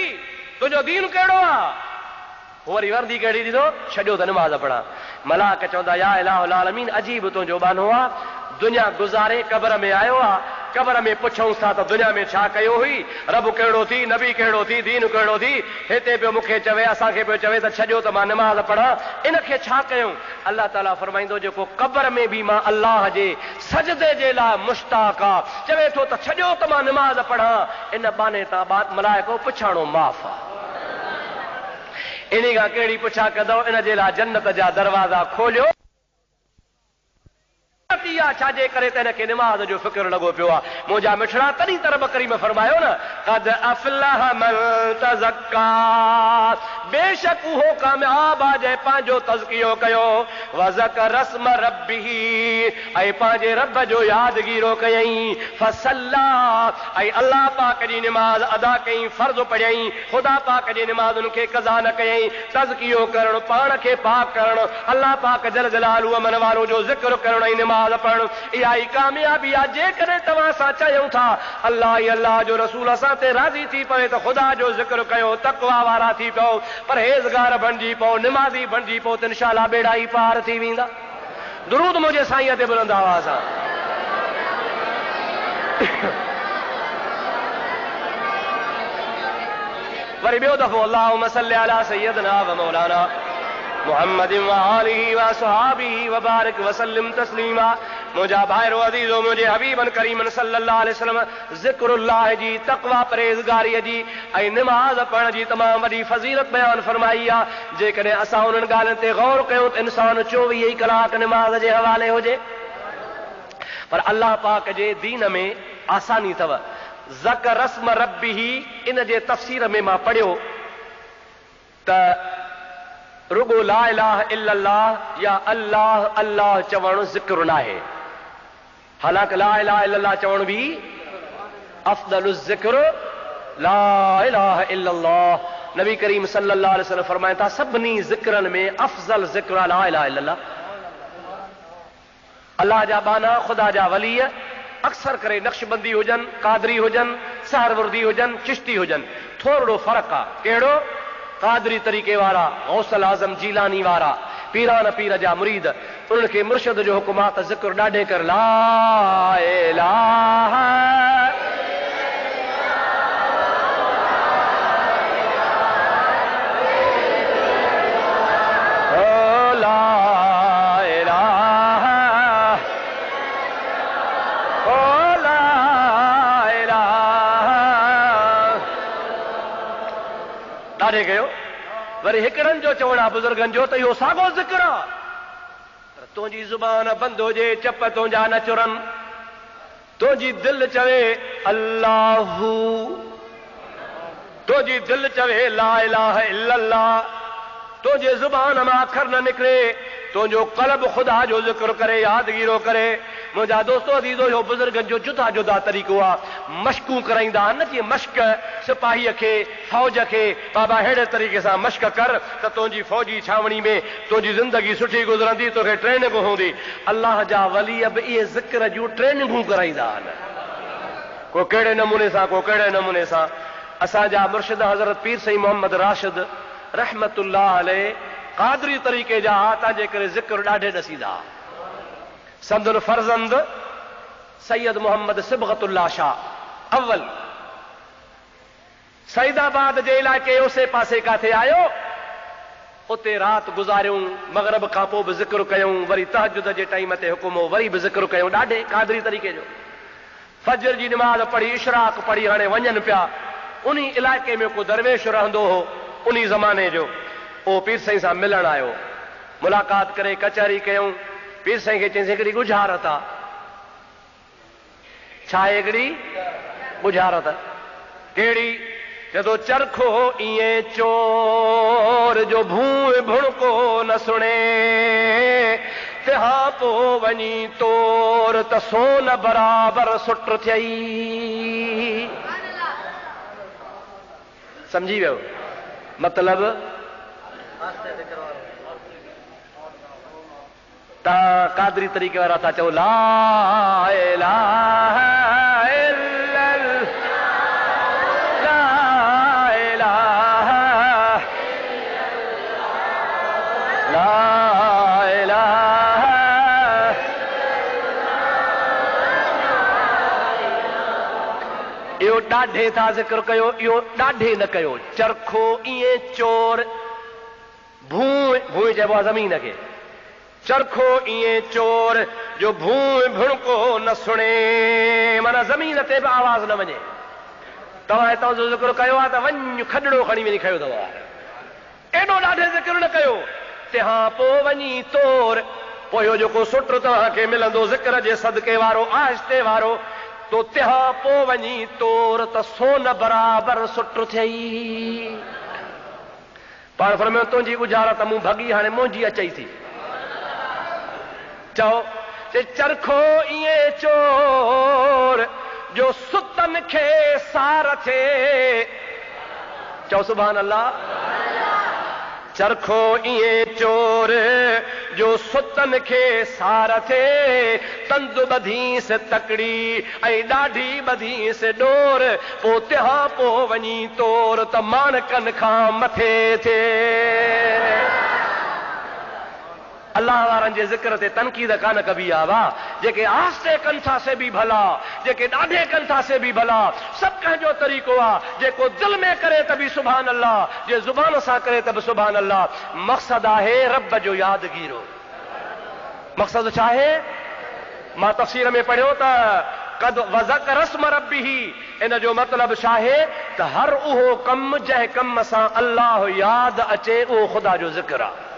तुंहिंजो दीन कहिड़ो आहे। वरी वर्दी कहिड़ी ॾींदो, छॾियो त नमाज़ पढ़ा। मलाइका चवंदा या इलाहुल आलमीन अजीब तुंहिंजो बानो आहे, दुनिया गुज़ारे क़ब्र में आयो आहे, क़ब्र में पुछूं था त दुनिया में छा कयो हुई, रब कहिड़ो थी, नबी कहिड़ो थी, दीन कहिड़ो थी। हिते पियो मूंखे चवे, असांखे पियो चवे त छॾियो त मां नमाज़ पढ़ा, इनखे छा कयूं। अल्लाह ताला फरमाईंदो जेको क़ब्र में बि मां अल्लाह जे सजदे जे लाइ मुश्ताक आहे, चवे थो त छॾियो त मां नमाज़ पढ़ा, इन बाने तां मलाइको पुछाणो माफ़ आहे। इन खां कहिड़ी पुछा कंदो, इन जे लाइ जन्नत जा दरवाज़ा खोलियो। छाजे करे त हिनखे निमाज़ जो फिक्र लॻो पियो आहे। मुंहिंजा मिठड़ा तॾहिं त रब करीम फरमायो न क़द अफ़लह मन तज़क्का, बेशक उहो कामयाब आहे जंहिं पंहिंजो तज़कियो कयो, व ज़कर रस्म रब्बिही, ऐं पंहिंजे रब जो यादगीरो कयईं, फसल्ला, ऐं अल्लाह पाक जी निमाज़ अदा कयईं, फर्ज़ पढ़ियईं, ख़ुदा पाक जी निमाज़ उनखे क़ज़ा न कयईं। तज़कियो करणु, पाण खे पाक करणु, अल्लाह पाक जल जलालु अमन वारो जो ज़िक्र करणु ऐं निमाज़ पढ़णु, इहा ई कामयाबी आहे। जेकॾहिं तव्हां सां चयूं था अल्लाह ई अल्लाह जो रसूल असां ते राज़ी थी पवे त ख़ुदा जो ज़िक्र कयो, तक़वा वारा थी पओ, परहेज़गार बणिजी पओ, निमाज़ी बणिजी पओ, त इंशाअल्लाह बेड़ा ई पार थी वेंदा। दुरूद मुंहिंजे साईं ते बुलंद आवाज़ सां। वरी ॿियो दफ़ो अल्लाहुम्मा सल्लि अला सय्यदना व मौलाना मुहम्मद व आलिहि व असहाबिहि व बारिक व सल्लिम तस्लीमा। मुंहिंजा भाइरो अज़ीज़ो, मुंहिंजे हबीबन करीमन सल्लल्लाहु अलैहि वसल्लम ज़िक्रुल्लाह जी, तक़वा परहेज़गारीअ जी ऐं निमाज़ पढ़ण जी तमामु वॾी फ़ज़ीलत बयानु फरमाई आहे। जेकॾहिं असां उन्हनि ॻाल्हियुनि ते गौर कयूं त इंसानु 24 ई कलाक निमाज़ जे हवाले हुजे। पर अल्लाह पाक जे दीन में आसानी अथव। ज़कर रस्म रब्बिही, इन जे तफ़सीर में मां पढ़ियो त रुगो ला इलाहा इल्लल्लाह या अल्लाह अल्लाह चवणु ज़िक्र न आहे। हालांकि ला इलाहा इल्लल्लाह चवण बि अफ़दलु ज़िक्र ला इलाहा इल्लल्लाह। नबी करीम सल्लल्लाहु अलैहि वसल्लम फरमाइनि था सभिनी ज़िक्रनि में अफ़ज़ल ज़िक्र ला इलाहा इल्लल्लाह। अल्लाह जा बाना, ख़ुदा जा वली अक्सर करे नक्शबंदी हुजनि, कादरी हुजनि, सहरवर्दी हुजनि, चिश्ती हुजनि, थोरो फ़र्क़ु आहे। कहिड़ो? कादरी तरीक़े वारा, गौसल आज़म जीलानी वारा, पीरान पीर जा मुरीद, उन्हनि खे मुर्शिद जो हुकुम आहे त ज़िक्र ॾाढे कर ला इलाहा ॾाढे कयो। वरी हिकिड़नि जो चवण आहे बुज़ुर्गनि जो त इहो साॻियो ज़िक्र आहे, पर तुंहिंजी ज़ुबान बंदि हुजे, चप तुंहिंजा न चुरनि, तुंहिंजी दिलि चवे अल्लाहु, तुंहिंजी दिलि चवे ला इलाहा इल्लल्लाह, तुंहिंजे ज़ुबान मां अखर न निकिरे, तुंहिंजो क़ल्ब ख़ुदा जो ज़िक्र करे, यादगीरो करे। मुंहिंजा दोस्तो अज़ीज़ो, इहो बुज़ुर्गनि जो जुदा जुदा तरीक़ो आहे। मश्कूं कराईंदा न, जीअं मश्क सिपाहीअ खे, फ़ौज खे, बाबा अहिड़े तरीक़े सां मश्क कर त तुंहिंजी फ़ौजी छावणी में तुंहिंजी ज़िंदगी सुठी गुज़रंदी, तोखे ट्रेनिंग हूंदी। अल्लाह जा वली बि इहे ज़िक्र जूं ट्रेनिंगूं कराईंदा आहिनि, को कहिड़े नमूने सां, को कहिड़े नमूने सां। असांजा मुर्शिद हज़रत पीर सईद मोहम्मद राशिद रहमतुल्लाह अलैह कादरी तरीक़े जा, तंहिंजे करे ज़िक्र ॾाढे ॾसींदा। संदन फर्ज़ंद सैयद मोहम्मद सिबगतुल्लाह शाह अव्वल सईदाबाद जे इलाइक़े उसे पासे काथे आयो, उते राति गुज़ारियूं, मग़रिब खां पोइ बि ज़िक्र कयूं, वरी तहजुद जे टाइम ते हुकुम हो, वरी बि ज़िक्र कयूं, ॾाढे कादरी तरीक़े जो। फजर जी निमाज़ पढ़ी, इशराक पढ़ी, हाणे वञनि पिया। उन इलाइक़े में को दरवेश रहंदो हो उन ज़माने जो, उहो पीर साईं सां मिलण आयो। मुलाक़ात करे कचहरी कयूं। पीर साईं खे चईं हिकिड़ी गुज़ारत आहे, छा हिकिड़ी बुझारत कहिड़ी जदो चरखो इएं चोर जो भूं भुणको न सुणे तंहिं पोइ वञी तोर त सोन बराबर सुट थियई। समझी वियो मतलब? तव्हां कादरी तरीक़े वारा था चओ ला इलाहा इल्लल्लाह ला इलाहा ला इलाहा। इहो ॾाढे था ज़िक्र कयो, इहो ॾाढे न कयो। चरखो ईअं चोर भूं भूं चइबो आहे ज़मीन खे। चरखो इएं चोर जो भूं भुणको न सुणे माना ज़मीन ते बि आवाज़ न वञे। तव्हां हितां जो ज़िक्र कयो आहे त वञ खॾड़ो खणी वञी खयो अथव, एॾो ॾाढे ज़िक्र न कयो। तंहिं पोइ वञी तोर, पोइ इहो जेको सुट तव्हांखे मिलंदो ज़िक्र जे सदके वारो आहिस्ते वारो, तो तंहिं पोइ वञी तोर त सोन बराबर सुट थियई। पाण फरमायो तुंहिंजी गुजारत मूं भॻी हाणे मुंहिंजी अचई थी। चओ चरखो इएं चोर जो सुतन खे सार थे। चओ सुभान अल्लाह। चरखो इएं चोर जो सुतन खे सार थे, तंद ॿधीस तकड़ी ऐं ॾाढी ॿधीस डोर, पोइ तंहिं पोइ वञी तोर त माणकनि खां मथे थिए। अल्लाह वारनि जे ज़िक्र ते तनक़ीद कान कबी आहे। वाह जेके आस्ते कनि था से बि भला, जेके ॾाढे कनि था से बि भला। सभु कंहिंजो तरीक़ो आहे। जेको दिलि में करे त बि सुभान अल्लाह, जे ज़ुबान सां करे त बि सुभान अल्लाह। मक़सदु आहे रब जो यादगीरो। मक़सदु छा आहे? मां तफ़सीर में पढ़ियो त कद वज़कर रस्म रब्बिही, इन जो मतिलबु छा आहे त हर उहो कमु जंहिं कम सां अल्लाह याद अचे उहो ख़ुदा जो ज़िक्र आहे।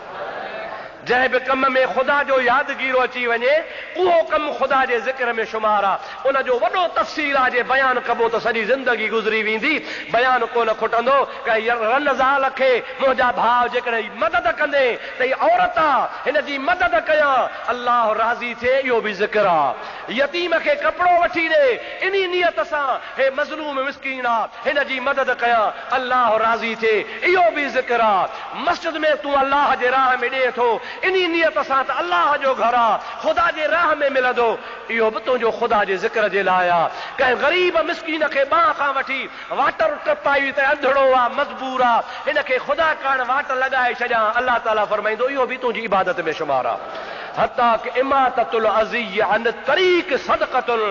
जंहिं बि कम में ख़ुदा जो यादगीरो अची वञे उहो कमु ख़ुदा जे ज़िक्र में शुमार आहे। उन जो वॾो तफ़सील आहे। जे बयानु कबो त सॼी ज़िंदगी गुज़री वेंदी, बयानु कोन खुटंदो। रनज़ाल खे मुंहिंजा भाउ जेकॾहिं मदद कंदे त हीअ औरत आहे, हिन जी मदद कयां, अल्लाह राज़ी थिए, इहो बि ज़िक्र आहे। यतीम खे कपिड़ो वठी ॾे, इन नियत सां हे मज़लूम मिस्कीन आहे, हिन जी मदद कयां, अल्लाह राज़ी थिए, इहो बि ज़िक्र आहे। मस्जिद में तूं अल्लाह जे राह में ॾे थो, इन्ही नियत सां त अल्लाह जो घर आहे, ख़ुदा जे राह में मिलंदो, इहो बि तुंहिंजो ख़ुदा जे ज़िक्र जे लाइ आहे। कंहिं ग़रीब मिस्कीन खे बाह खां वठी वाटर टपाई त अंधड़ो आहे, मजबूर आहे, हिन खे ख़ुदा करण वाट लॻाए छॾियां, अल्लाह ताला फरमाईंदो इहो बि तुंहिंजी इबादत में शुमार आहे। हता कि इमाततुल अज़ी अन तरीक़ सदक़तुल,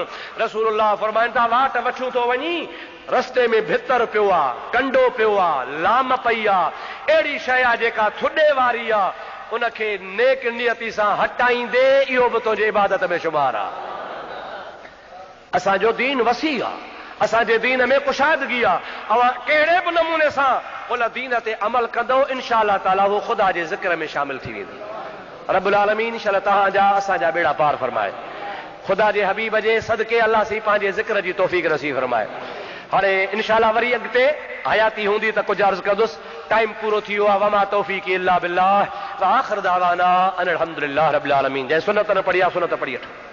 रसूलुल्लाह फरमाइनि था वाट वठूं थो वञी, रस्ते में भितर पियो आहे, कंडो पियो आहे, लाम पई आहे, अहिड़ी शइ आहे जेका थुॾे वारी आहे, उनखे नेक नियती सां हटाईंदे इहो बि तुंहिंजे इबादत में शुमार आहे। असांजो दीन वसी आहे, असांजे दीन में कुशादगी आहे। अवां कहिड़े बि नमूने सां उन दीन ते अमल कंदो, इंशा अल्लाह ताला उहो ख़ुदा जे ज़िक्र में शामिल थी वेंदो। रब्बुल आलमीन इंशा अल्लाह तव्हांजा असांजा बेड़ा पार फरमाए। ख़ुदा जे हबीब जे सदके अल्लाह सी पंहिंजे ज़िक्र जी तौफ़ीक़ नसीब फरमाए। हाणे इंशा अल्लाह वरी अॻिते हयाती हूंदी त कुझु अर्ज़ कंदुसि। टाइम पूरो थी वियो आहे। वमा तौफ़ीक़ी इल्ला बिल्लाह व आख़िर दावाना अनिल हम्दुलिल्लाह रब्बिल आलमीन। जंहिं सुनत न पढ़ी आहे सुनत पढ़ी वठो।